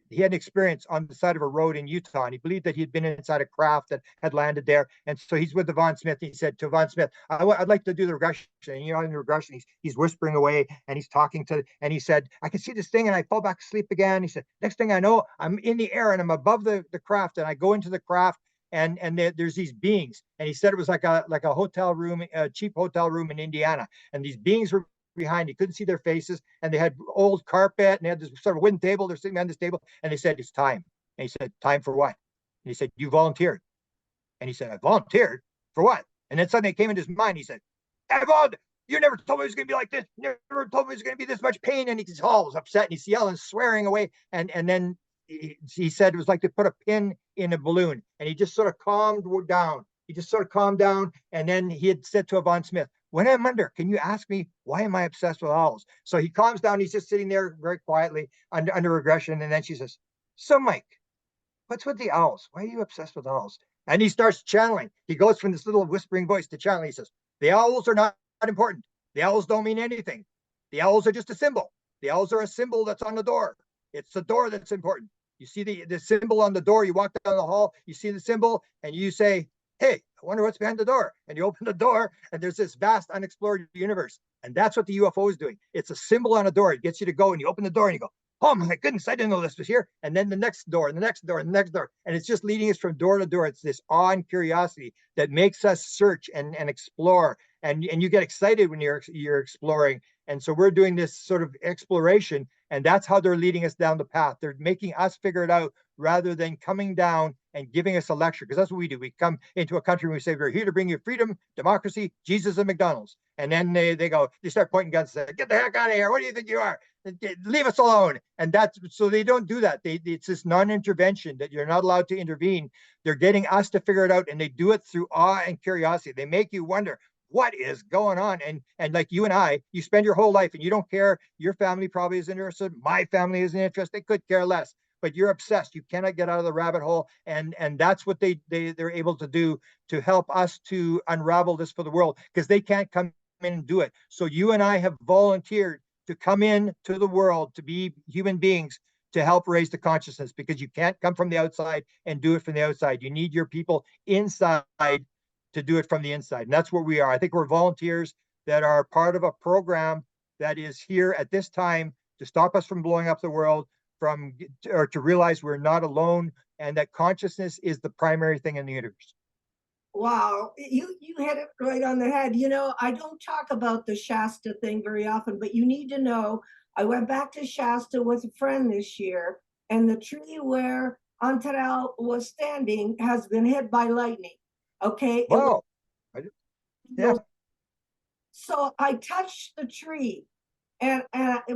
he had an experience on the side of a road in Utah, and he believed that he had been inside a craft that had landed there. And so he's with Yvonne Smith. He said to Yvonne Smith, I'd like to do the regression. And, in the regression, he's whispering away and he's talking and he said, I can see this thing and I fall back asleep again. He said, next thing I know, I'm in the air and I'm above the craft, and I go into the craft and there's these beings. And he said it was like a hotel room, a cheap hotel room in Indiana. And these beings were behind. He couldn't see their faces, and they had old carpet, and they had this sort of wooden table. They're sitting on this table, and they said, it's time. And he said, time for what? And he said, you volunteered. And he said, I volunteered for what? And then suddenly it came into his mind. He said, you never told me it was going to be like this. You never told me it was going to be this much pain. And he's all upset, and he's yelling, swearing away. And then he said it was like they put a pin in a balloon, and he just sort of calmed down. He just sort of calmed down. And then he had said to Yvonne Smith, when I'm under, can you ask me, why am I obsessed with owls? So he calms down. He's just sitting there very quietly under regression. And then she says, so Mike, what's with the owls? Why are you obsessed with owls? And he starts channeling. He goes from this little whispering voice to channeling. He says, The owls are not important. The owls don't mean anything. The owls are just a symbol. The owls are a symbol that's on the door. It's the door that's important. You see the symbol on the door, you walk down the hall, you see the symbol, and you say, hey, I wonder what's behind the door. And you open the door, and there's this vast unexplored universe. And that's what the UFO is doing. It's a symbol on a door. It gets you to go, and you open the door, and you go, oh my goodness, I didn't know this was here. And then the next door, and the next door, and the next door. And it's just leading us from door to door. It's this awe and curiosity that makes us search and explore. And you get excited when you're exploring. And so we're doing this sort of exploration, and that's how they're leading us down the path. They're making us figure it out rather than coming down and giving us a lecture, because that's what we do. We come into a country and we say, we're here to bring you freedom, democracy, Jesus, and McDonald's. And then they start pointing guns and say, get the heck out of here. What do you think you are? Leave us alone. And that's, so they don't do that. It's this non-intervention that you're not allowed to intervene. They're getting us to figure it out, and they do it through awe and curiosity. They make you wonder, what is going on? And like you and I, you spend your whole life and you don't care. Your family probably isn't interested. My family isn't interested. They could care less, but you're obsessed. You cannot get out of the rabbit hole. And that's what they're able to do to help us to unravel this for the world, because they can't come in and do it. So you and I have volunteered to come in to the world, to be human beings, to help raise the consciousness, because you can't come from the outside and do it from the outside. You need your people inside to do it from the inside. And that's what we are. I think we're volunteers that are part of a program that is here at this time to stop us from blowing up the world, or to realize we're not alone, and that consciousness is the primary thing in the universe. Wow, you hit it right on the head. You know, I don't talk about the Shasta thing very often, but you need to know, I went back to Shasta with a friend this year, and the tree where Antarel was standing has been hit by lightning. Okay. Wow. Yeah. So I touched the tree, and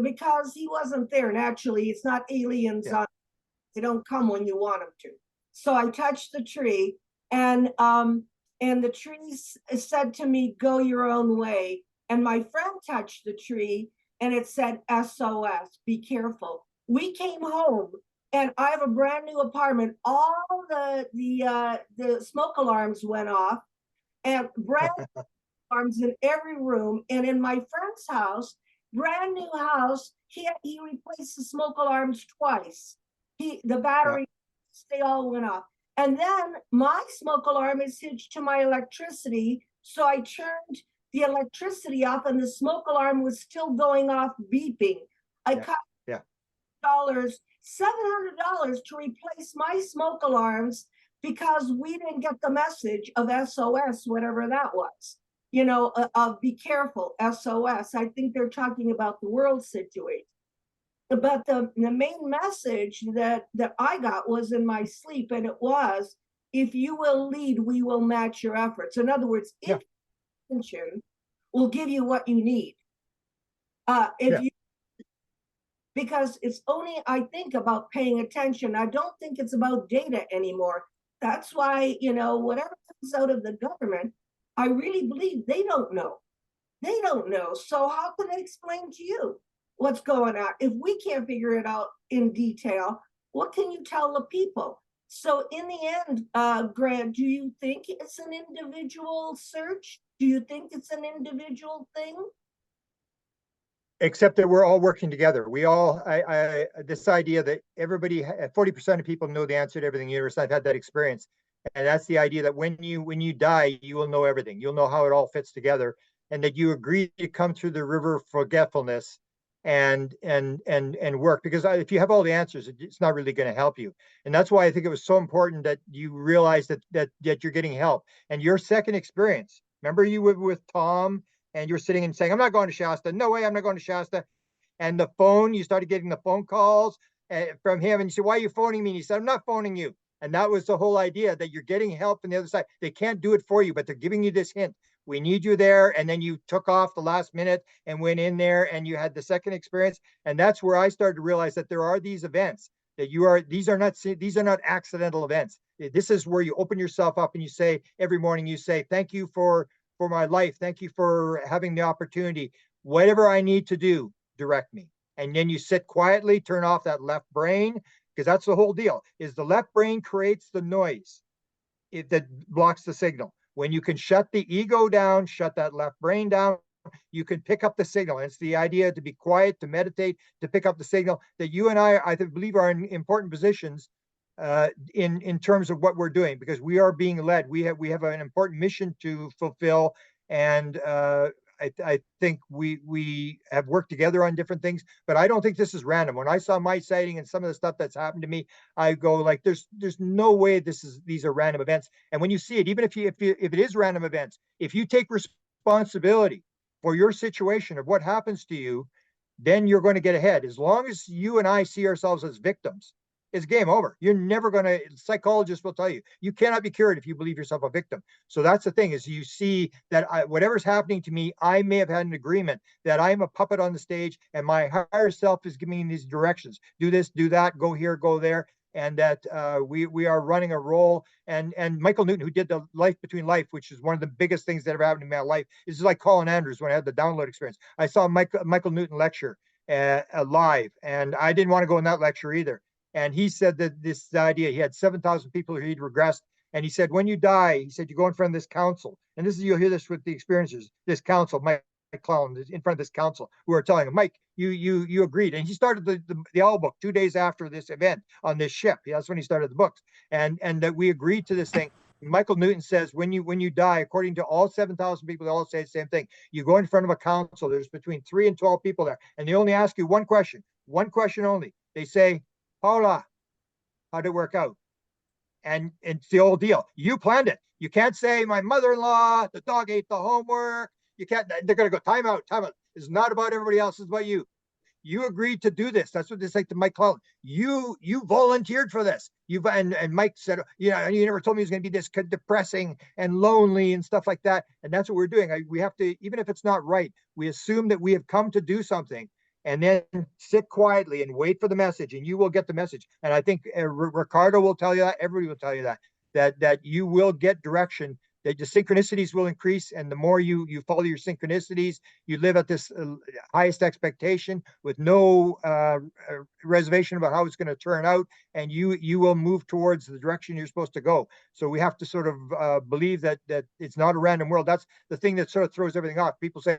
because he wasn't there, naturally, it's not aliens. Yeah. They don't come when you want them to. So I touched the tree, and the tree said to me, go your own way. And my friend touched the tree, and it said, SOS, be careful. We came home, and I have a brand new apartment. All the smoke alarms went off, and brand new alarms in every room. And in my friend's house, brand new house, he replaced the smoke alarms twice. The battery, they all went off. And then my smoke alarm is hitched to my electricity. So I turned the electricity off, and the smoke alarm was still going off, beeping. I cut $700 to replace my smoke alarms because we didn't get the message of SOS, whatever that was. You know, be careful, SOS. I think they're talking about the world situation. But the main message that I got was in my sleep, and it was, if you will lead, we will match your efforts. In other words, if attention will give you what you need. Because it's only, I think, about paying attention. I don't think it's about data anymore. That's why, you know, whatever comes out of the government, I really believe they don't know. They don't know. So how can they explain to you what's going on? If we can't figure it out in detail, what can you tell the people? So in the end, Grant, do you think it's an individual search? Do you think it's an individual thing? Except that we're all working together. We all, this idea that everybody, 40% of people know the answer to everything in the universe. I've had that experience. And that's the idea that when you die, you will know everything. You'll know how it all fits together, and that you agree to come through the river of forgetfulness and work, because if you have all the answers, it's not really going to help you. And that's why I think it was so important that you realize that you're getting help. And your second experience, remember you were with Tom, and you're sitting and saying, I'm not going to Shasta. No way, I'm not going to Shasta. And the phone, you started getting the phone calls from him, and you said, why are you phoning me? And he said, I'm not phoning you. And that was the whole idea, that you're getting help from the other side. They can't do it for you, but they're giving you this hint. We need you there. And then you took off the last minute and went in there, and you had the second experience. And that's where I started to realize that there are these events that these are not accidental events. This is where you open yourself up, and you say, every morning you say, thank you for my life. Thank you for having the opportunity. Whatever I need to do, direct me. And then you sit quietly, turn off that left brain, because that's the whole deal, is the left brain creates the noise that blocks the signal. When you can shut the ego down, shut that left brain down, you can pick up the signal. And it's the idea to be quiet, to meditate, to pick up the signal that you and I believe are in important positions in terms of what we're doing, because we are being led. We have an important mission to fulfill, and I think we have worked together on different things, but I don't think this is random. When I saw my sighting and some of the stuff that's happened to me, I go like, there's no way these are random events. And when you see it, even if it is random events, if you take responsibility for your situation of what happens to you, then you're going to get ahead. As long as you and I see ourselves as victims, it's game over. You're never going to, psychologists will tell you, you cannot be cured if you believe yourself a victim. So that's the thing, is you see that whatever's happening to me, I may have had an agreement that I'm a puppet on the stage and my higher self is giving me these directions. Do this, do that, go here, go there. And that we are running a role. And Michael Newton, who did the Life Between Life, which is one of the biggest things that ever happened in my life, is like Colin Andrews when I had the download experience. I saw Michael Newton lecture live, and I didn't want to go in that lecture either. And he said that this idea, he had 7,000 people who he'd regressed. And he said, when you die, he said, you go in front of this council. And this is, you'll hear this with the experiences, this council, Mike Clown is in front of this council who are telling him, Mike, you agreed. And he started the Owl book 2 days after this event on this ship. That's when he started the books. And that we agreed to this thing. Michael Newton says, when you die, according to all 7,000 people, they all say the same thing. You go in front of a council, there's between 3 and 12 people there, and they only ask you one question only. They say, Paula, how'd it work out? And it's the old deal. You planned it. You can't say my mother-in-law, the dog ate the homework. You can't, they're going to go time out. It's not about everybody else, it's about you. You agreed to do this. That's what they say to Mike Clown. You volunteered for this. And Mike said, you never told me it was going to be this depressing and lonely and stuff like that. And that's what we're doing. We have to, even if it's not right, we assume that we have come to do something, and then sit quietly and wait for the message, and you will get the message. And I think Ricardo will tell you that. Everybody will tell you that you will get direction, that the synchronicities will increase. And the more you follow your synchronicities, you live at this highest expectation with no reservation about how it's going to turn out. And you will move towards the direction you're supposed to go. So we have to sort of believe that it's not a random world. That's the thing that sort of throws everything off. People say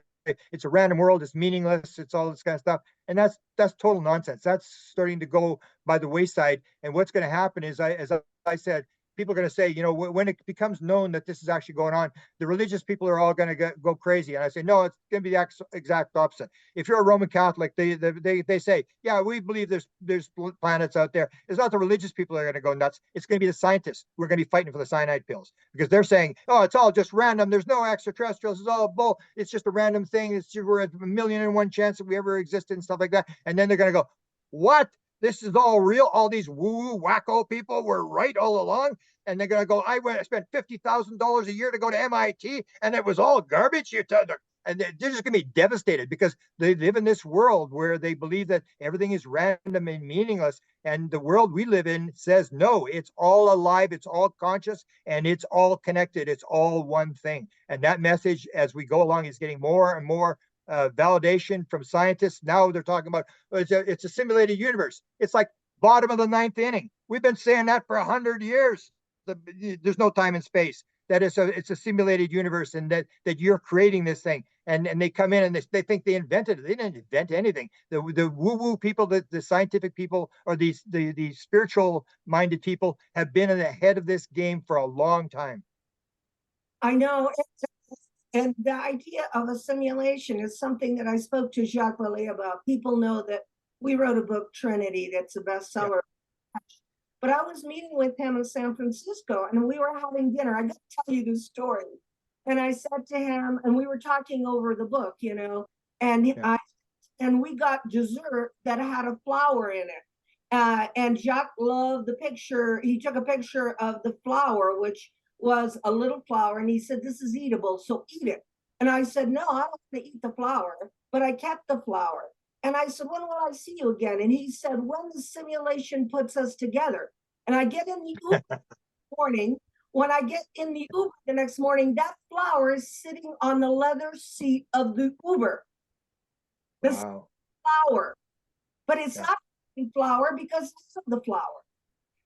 it's a random world, it's meaningless, it's all this kind of stuff. And that's total nonsense. That's starting to go by the wayside. And what's going to happen is, as I said, people are going to say, when it becomes known that this is actually going on, the religious people are all going to go crazy. And I say, no, it's going to be the exact opposite. If you're a Roman Catholic, they say, yeah, we believe there's planets out there. It's not the religious people that are going to go nuts. It's going to be the scientists who are going to be fighting for the cyanide pills, because they're saying, oh, it's all just random. There's no extraterrestrials. It's all bull. It's just a random thing. We're at 1,000,001 chance that we ever existed and stuff like that. And then they're going to go, what? This is all real. All these woo wacko people were right all along. And they're going to go, I spent $50,000 a year to go to MIT, and it was all garbage. And they're just going to be devastated, because they live in this world where they believe that everything is random and meaningless. And the world we live in says, no, it's all alive, it's all conscious, and it's all connected. It's all one thing. And that message, as we go along, is getting more and more validation from scientists. Now they're talking about, it's a simulated universe. It's like bottom of the 9th inning. We've been saying that for 100 years. There's no time and space. That it's a simulated universe, and that you're creating this thing. And they come in and they think they invented it. They didn't invent anything. The woo-woo people, the scientific people, or the spiritual minded people have been ahead of this game for a long time. I know. And the idea of a simulation is something that I spoke to Jacques Vallée about. People know that we wrote a book, Trinity, that's a bestseller. Yeah. But I was meeting with him in San Francisco, and we were having dinner. I got to tell you this story. And I said to him, and we were talking over the book, and yeah. And we got dessert that had a flower in it. And Jacques loved the picture. He took a picture of the flower, which was a little flower, and he said, this is eatable, so eat it. And I said, no, I don't want to eat the flower, but I kept the flower. And I said, when will I see you again? And he said, when the simulation puts us together. And I get in the Uber morning. When I get in the Uber the next morning, that flower is sitting on the leather seat of the Uber. This flower. But it's not a flower, because it's the flower.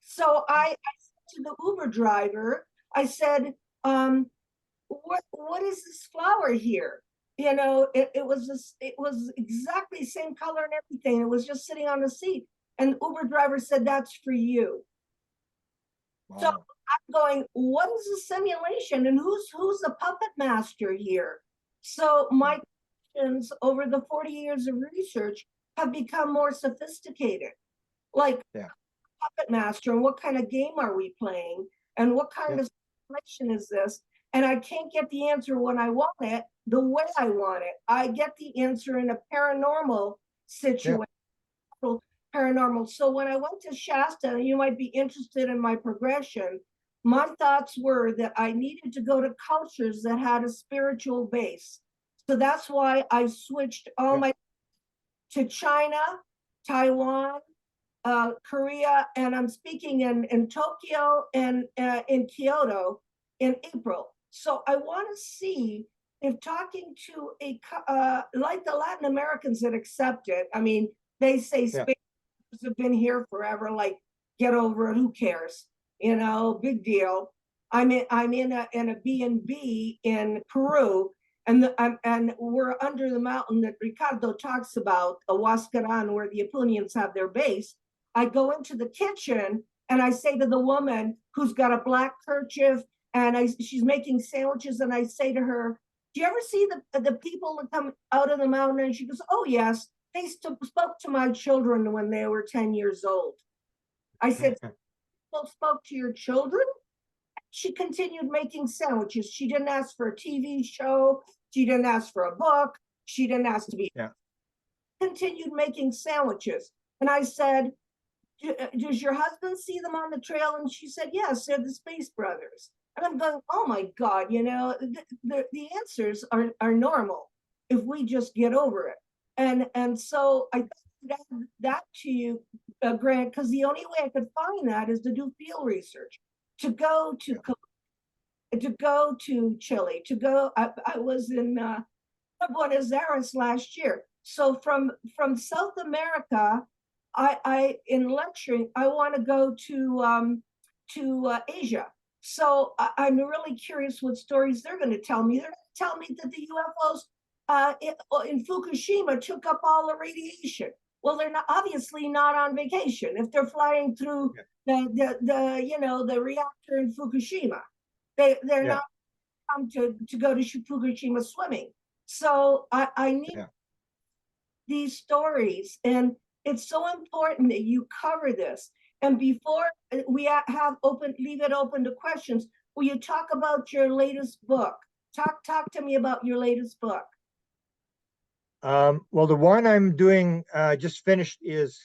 So I said to the Uber driver, I said, what is this flower here? You know, it was this, it was exactly the same color and everything. It was just sitting on the seat. And the Uber driver said, that's for you. So Wow. I'm going, what is a simulation? And who's the puppet master here? So my questions over the 40 years of research have become more sophisticated. Like, Yeah. puppet master, and what kind of game are we playing? And what kind of simulation is this? And I can't get the answer when I want it, the way I want it. I get the answer in a paranormal Yeah. situation, paranormal. So when I went to Shasta, you might be interested in my progression. My thoughts were that I needed to go to cultures that had a spiritual base. So that's why I switched all Yeah. my to China, Taiwan, Korea, and I'm speaking in Tokyo and in Kyoto in April. So I want to see if talking to like the Latin Americans that accept it. I mean, they say Yeah. space have been here forever. Like, get over it. Who cares? You know, big deal. I'm in a B&B in Peru, and we're under the mountain that Ricardo talks about, Huascaran, where the Apunians have their base. I go into the kitchen and I say to the woman who's got a black kerchief and she's making sandwiches, and I say to her, "Do you ever see the people that come out of the mountain?" And she goes, "Oh yes, they spoke to my children when they were 10 years old." I said, "People spoke to your children?" She continued making sandwiches. She didn't ask for a TV show. She didn't ask for a book. She didn't ask to be. Yeah. Continued making sandwiches. And I said, does your husband see them on the trail? And she said, yes, they're the Space Brothers. And I'm going, oh my God, you know, the answers are normal if we just get over it. And so I that to you, Grant, because the only way I could find that is to do field research, to go to Chile, to go. I was in Buenos Aires last year. So from South America, I in lecturing, I want to go to Asia. So I'm really curious what stories they're going to tell me. They're going to tell me that the UFOs in Fukushima took up all the radiation. Well, they're not obviously not on vacation if they're flying through the you know, the reactor in Fukushima. They're not come to go to Fukushima swimming. So I need these stories, and it's so important that you cover this. And before we have leave it open to questions, will you talk about your latest book? Talk to me about your latest book. Well, the one I'm doing just finished it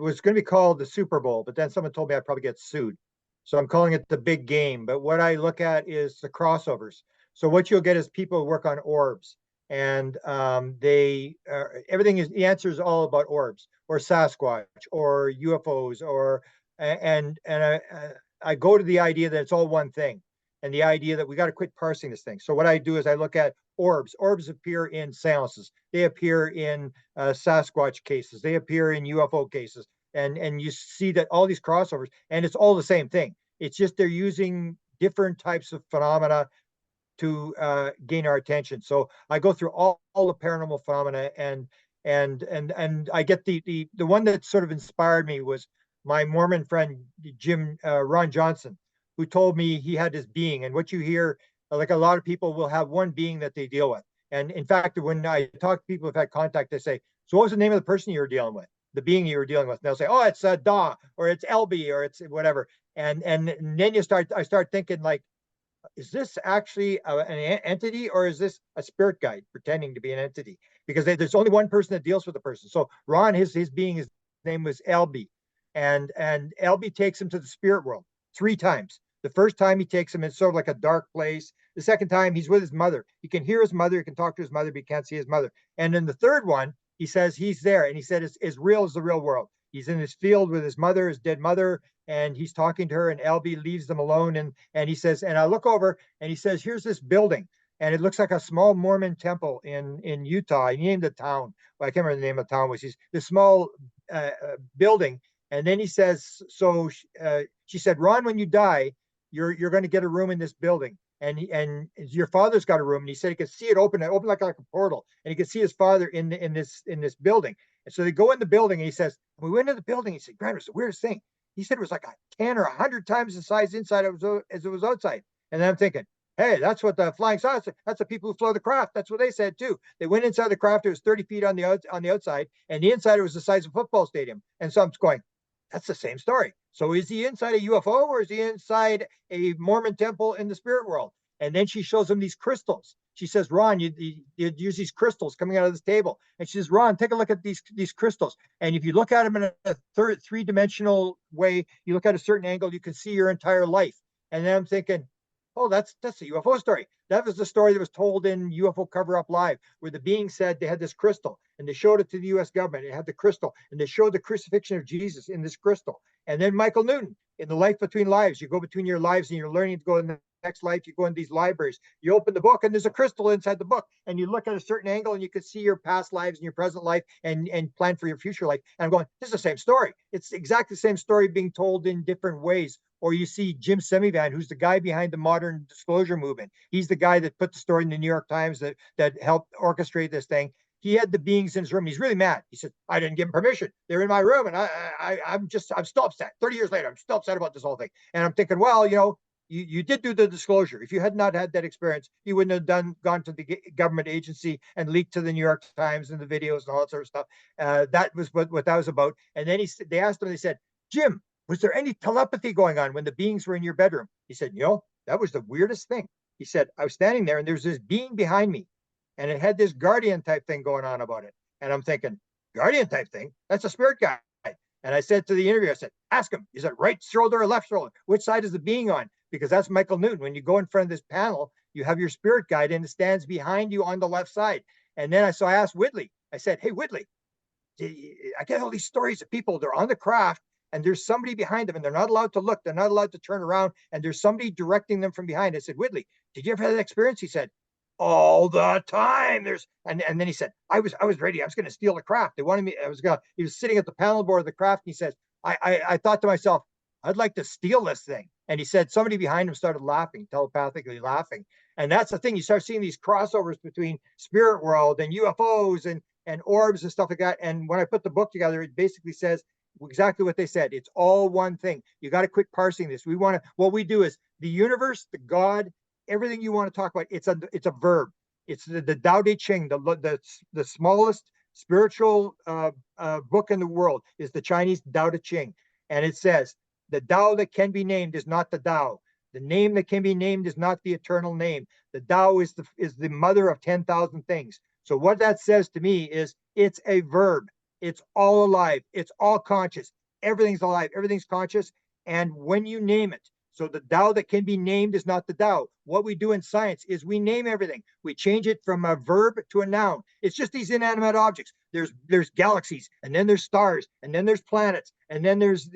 was going to be called the Super Bowl, but then someone told me I'd probably get sued. So I'm calling it the big game. But what I look at is the crossovers. So what you'll get is people who work on orbs, and everything is the answer is all about orbs or Sasquatch or UFOs and I go to the idea that it's all one thing, and the idea that we got to quit parsing this thing. So what I do is I look at orbs. Orbs appear in seances. They appear in Sasquatch cases. They appear in UFO cases. And you see that all these crossovers, and it's all the same thing. It's just they're using different types of phenomena to gain our attention. So I go through all the paranormal phenomena, and I get the one that sort of inspired me was my Mormon friend Ron Johnson, who told me he had this being. And what you hear, like a lot of people will have one being that they deal with. And in fact, when I talk to people who've had contact, they say, "So what was the name of the person you were dealing with? The being you were dealing with?" And they'll say, "Oh, it's Da, or it's LB, or it's whatever." And then I start thinking, like, is this actually an entity, or is this a spirit guide pretending to be an entity? Because there's only one person that deals with the person. So Ron, his being, his name was LB, and LB takes him to the spirit world 3 times. The first time he takes him, it's sort of like a dark place. The second time he's with his mother. He can hear his mother, he can talk to his mother, but he can't see his mother. And in the third one, he says he's there, and he said it's as real as the real world. He's in his field with his mother, his dead mother, and he's talking to her, and LB leaves them alone. And he says, and I look over, and he says, here's this building, and it looks like a small Mormon temple in Utah. He named the town. Well, I can't remember the name of the town. Was this small building? And then he says, so she said, Ron, when you die, you're going to get a room in this building. and your father's got a room, and he said he could see it open like a portal, and he could see his father in this building. And so they go in the building, and he says, we went into the building. He said, Grant, it was the weirdest thing. He said it was like 10 or 100 times the size inside as it was outside. And then I'm thinking, hey, that's what the flying saucer, that's the people who flew the craft. That's what they said too. They went inside the craft, it was 30 feet on the outside, and the inside it was the size of a football stadium. And so I'm going, that's the same story. So is he inside a UFO, or is he inside a Mormon temple in the spirit world? And then she shows him these crystals. She says, Ron, you use these crystals coming out of this table. And she says, Ron, take a look at these crystals. And if you look at them in a three-dimensional way, you look at a certain angle, you can see your entire life. And then I'm thinking, oh, that's a UFO story. That was the story that was told in UFO Cover Up Live, where the being said they had this crystal, and they showed it to the US government. It had the crystal, and they showed the crucifixion of Jesus in this crystal. And then Michael Newton, in The Life Between Lives, you go between your lives and you're learning to go in the next life, you go in these libraries, you open the book, and there's a crystal inside the book, and you look at a certain angle, and you can see your past lives and your present life and plan for your future life. And I'm going, this is the same story. It's exactly the same story being told in different ways. Or you see Jim Semivan, who's the guy behind the modern disclosure movement. He's the guy that put the story in the New York Times that helped orchestrate this thing. He had the beings in his room. He's really mad. He said, I didn't give him permission. They're in my room. And I'm still upset. 30 years later, I'm still upset about this whole thing. And I'm thinking, well, you did do the disclosure. If you had not had that experience, you wouldn't have gone to the government agency and leaked to the New York Times and the videos and all that sort of stuff. That was what that was about. And then they asked him, they said, Jim, was there any telepathy going on when the beings were in your bedroom? He said, that was the weirdest thing. He said, I was standing there and there's this being behind me, and it had this guardian type thing going on about it. And I'm thinking, guardian type thing? That's a spirit guide. And I said to the interviewer, I said, ask him, is it right shoulder or left shoulder? Which side is the being on? Because that's Michael Newton. When you go in front of this panel, you have your spirit guide and it stands behind you on the left side. And then I asked Whitley, I said, hey, Whitley, I get all these stories of people, they're on the craft, and there's somebody behind them, and they're not allowed to look, they're not allowed to turn around, and there's somebody directing them from behind. I said, Whitley, did you ever have that experience? He said, all the time. And then he said, I was ready. I was going to steal the craft. They wanted me. He was sitting at the panel board of the craft. And he says, I thought to myself, I'd like to steal this thing. And he said, somebody behind him started laughing, telepathically laughing. And that's the thing. You start seeing these crossovers between spirit world and UFOs and orbs and stuff like that. And when I put the book together, it basically says exactly what they said. It's all one thing. You got to quit parsing this. What we do is the universe, the God, everything you want to talk about, it's a verb. It's the Tao Te Ching, the smallest spiritual book in the world is the Chinese Tao Te Ching. And it says, the Tao that can be named is not the Tao. The name that can be named is not the eternal name. The Tao is the mother of 10,000 things. So what that says to me is it's a verb. It's all alive. It's all conscious. Everything's alive. Everything's conscious. And when you name it, so the Tao that can be named is not the Tao. What we do in science is we name everything. We change it from a verb to a noun. It's just these inanimate objects. There's galaxies, and then there's stars, and then there's planets, and then there's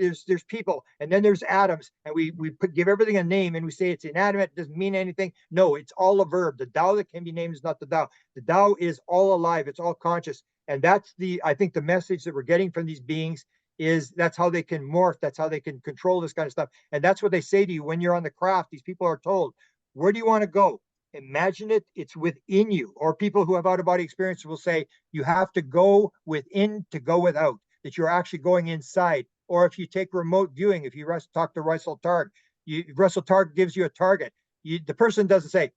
people, and then there's atoms. And we give everything a name, and we say it's inanimate, it doesn't mean anything. No, it's all a verb. The Tao that can be named is not the Tao. The Tao is all alive. It's all conscious. And that's I think the message that we're getting from these beings is that's how they can morph. That's how they can control this kind of stuff. And that's what they say to you when you're on the craft. These people are told, where do you want to go? Imagine it. It's within you. Or people who have out-of-body experience will say, you have to go within to go without, that you're actually going inside. Or if you take remote viewing, if you talk to Russell Targ, Russell Targ gives you a target. The person doesn't say,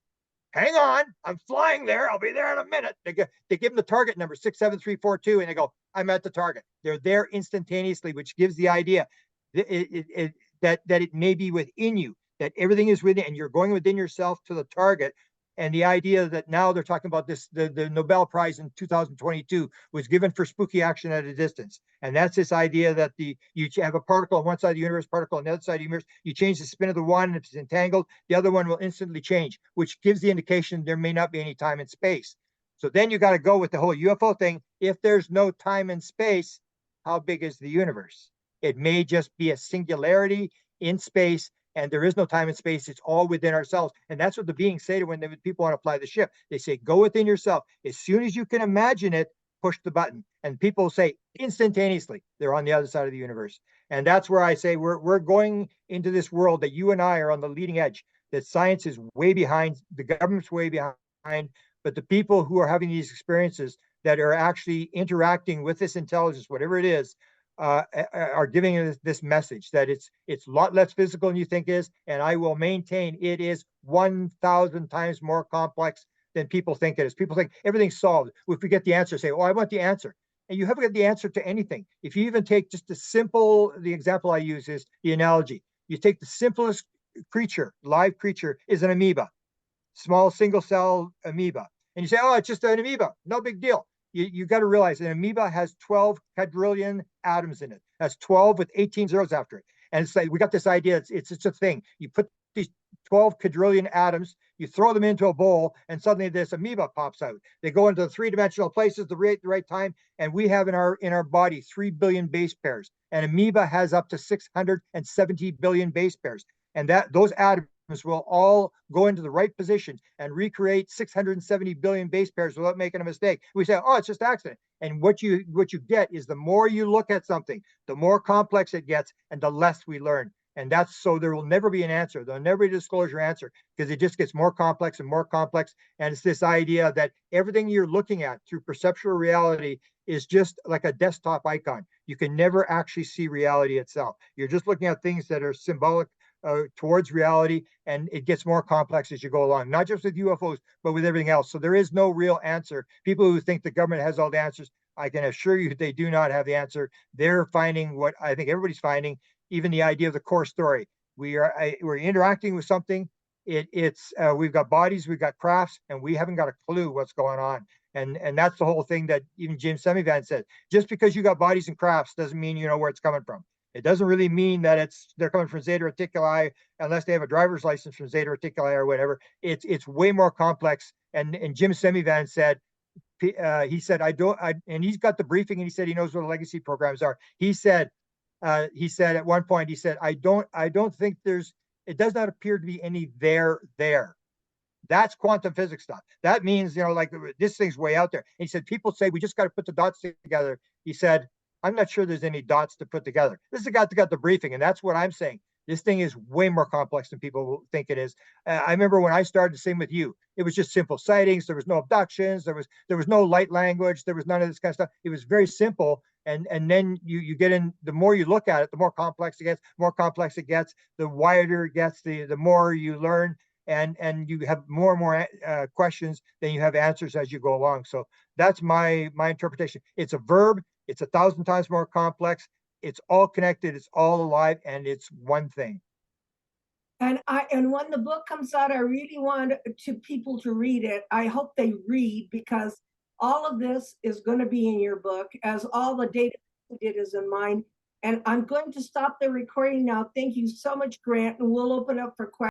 hang on, I'm flying there. I'll be there in a minute. They give them the target number 67342, and they go, I'm at the target. They're there instantaneously, which gives the idea that it may be within you, that everything is within, and you're going within yourself to the target. And the idea that now they're talking about this, the Nobel Prize in 2022 was given for spooky action at a distance. And that's this idea that you have a particle on one side of the universe, particle on the other side of the universe. You change the spin of the one, and if it's entangled, the other one will instantly change, which gives the indication there may not be any time and space. So then you got to go with the whole UFO thing. If there's no time and space, how big is the universe? It may just be a singularity in space, and there is no time and space. It's all within ourselves. And that's what the beings say to when people want to fly the ship. They say, go within yourself. As soon as you can imagine it, push the button. And people say instantaneously, they're on the other side of the universe. And that's where I say we're going into this world that you and I are on the leading edge, that science is way behind, the government's way behind, but the people who are having these experiences that are actually interacting with this intelligence, whatever it is, are giving us this message that it's a lot less physical than you think it is, and I will maintain it is 1,000 times more complex than people think it is. People think everything's solved. If we get the answer, say, "Oh, I want the answer," and you haven't got the answer to anything. If you even take just the example I use is the analogy. You take the simplest creature, live creature, is an amoeba, small single cell amoeba, and you say, "Oh, it's just an amoeba, no big deal." You got to realize an amoeba has 12 quadrillion atoms in it. That's 12 with 18 zeros after it. And it's like we got this idea, it's a thing. You put these 12 quadrillion atoms, you throw them into a bowl, and suddenly this amoeba pops out. They go into the three-dimensional places the right time, and we have in our body 3 billion base pairs. And amoeba has up to 670 billion base pairs. And those atoms will all go into the right position and recreate 670 billion base pairs without making a mistake. We say, "Oh, it's just accident." And what you get is the more you look at something, the more complex it gets, and the less we learn. And that's so there will never be an answer. There'll never be a disclosure answer because it just gets more complex and more complex. And it's this idea that everything you're looking at through perceptual reality is just like a desktop icon. You can never actually see reality itself. You're just looking at things that are symbolic towards reality, and it gets more complex as you go along, not just with UFOs, but with everything else. So there is no real answer. People who think the government has all the answers, I can assure you they do not have the answer. They're finding what I think everybody's finding, even the idea of the core story. We're interacting with something. We've got bodies, we've got crafts, and we haven't got a clue what's going on. And that's the whole thing that even Jim Semivan said. Just because you got bodies and crafts doesn't mean you know where it's coming from. It doesn't really mean that they're coming from Zeta Reticuli unless they have a driver's license from Zeta Reticuli or whatever. It's way more complex. And Jim Semivan said, he said, and he's got the briefing, and he said he knows what the legacy programs are. He said at one point, he said, I don't think it does not appear to be any there. That's quantum physics stuff. That means, like this thing's way out there. And he said, people say we just got to put the dots together. He said, I'm not sure there's any dots to put together. This is the guy that got the briefing, and that's what I'm saying. This thing is way more complex than people think it is. I remember when I started, the same with you. It was just simple sightings. There was no abductions. There was no light language. There was none of this kind of stuff. It was very simple. And then you get in. The more you look at it, the more complex it gets. More complex it gets. The wider it gets. The more you learn. And you have more and more questions than you have answers as you go along. So that's my interpretation. It's a verb. It's 1,000 times more complex. It's all connected. It's all alive, and it's one thing. And when the book comes out, I really want people to read it. I hope they read, because all of this is going to be in your book, as all the data did is in mine. And I'm going to stop the recording now. Thank you so much, Grant, and we'll open up for questions.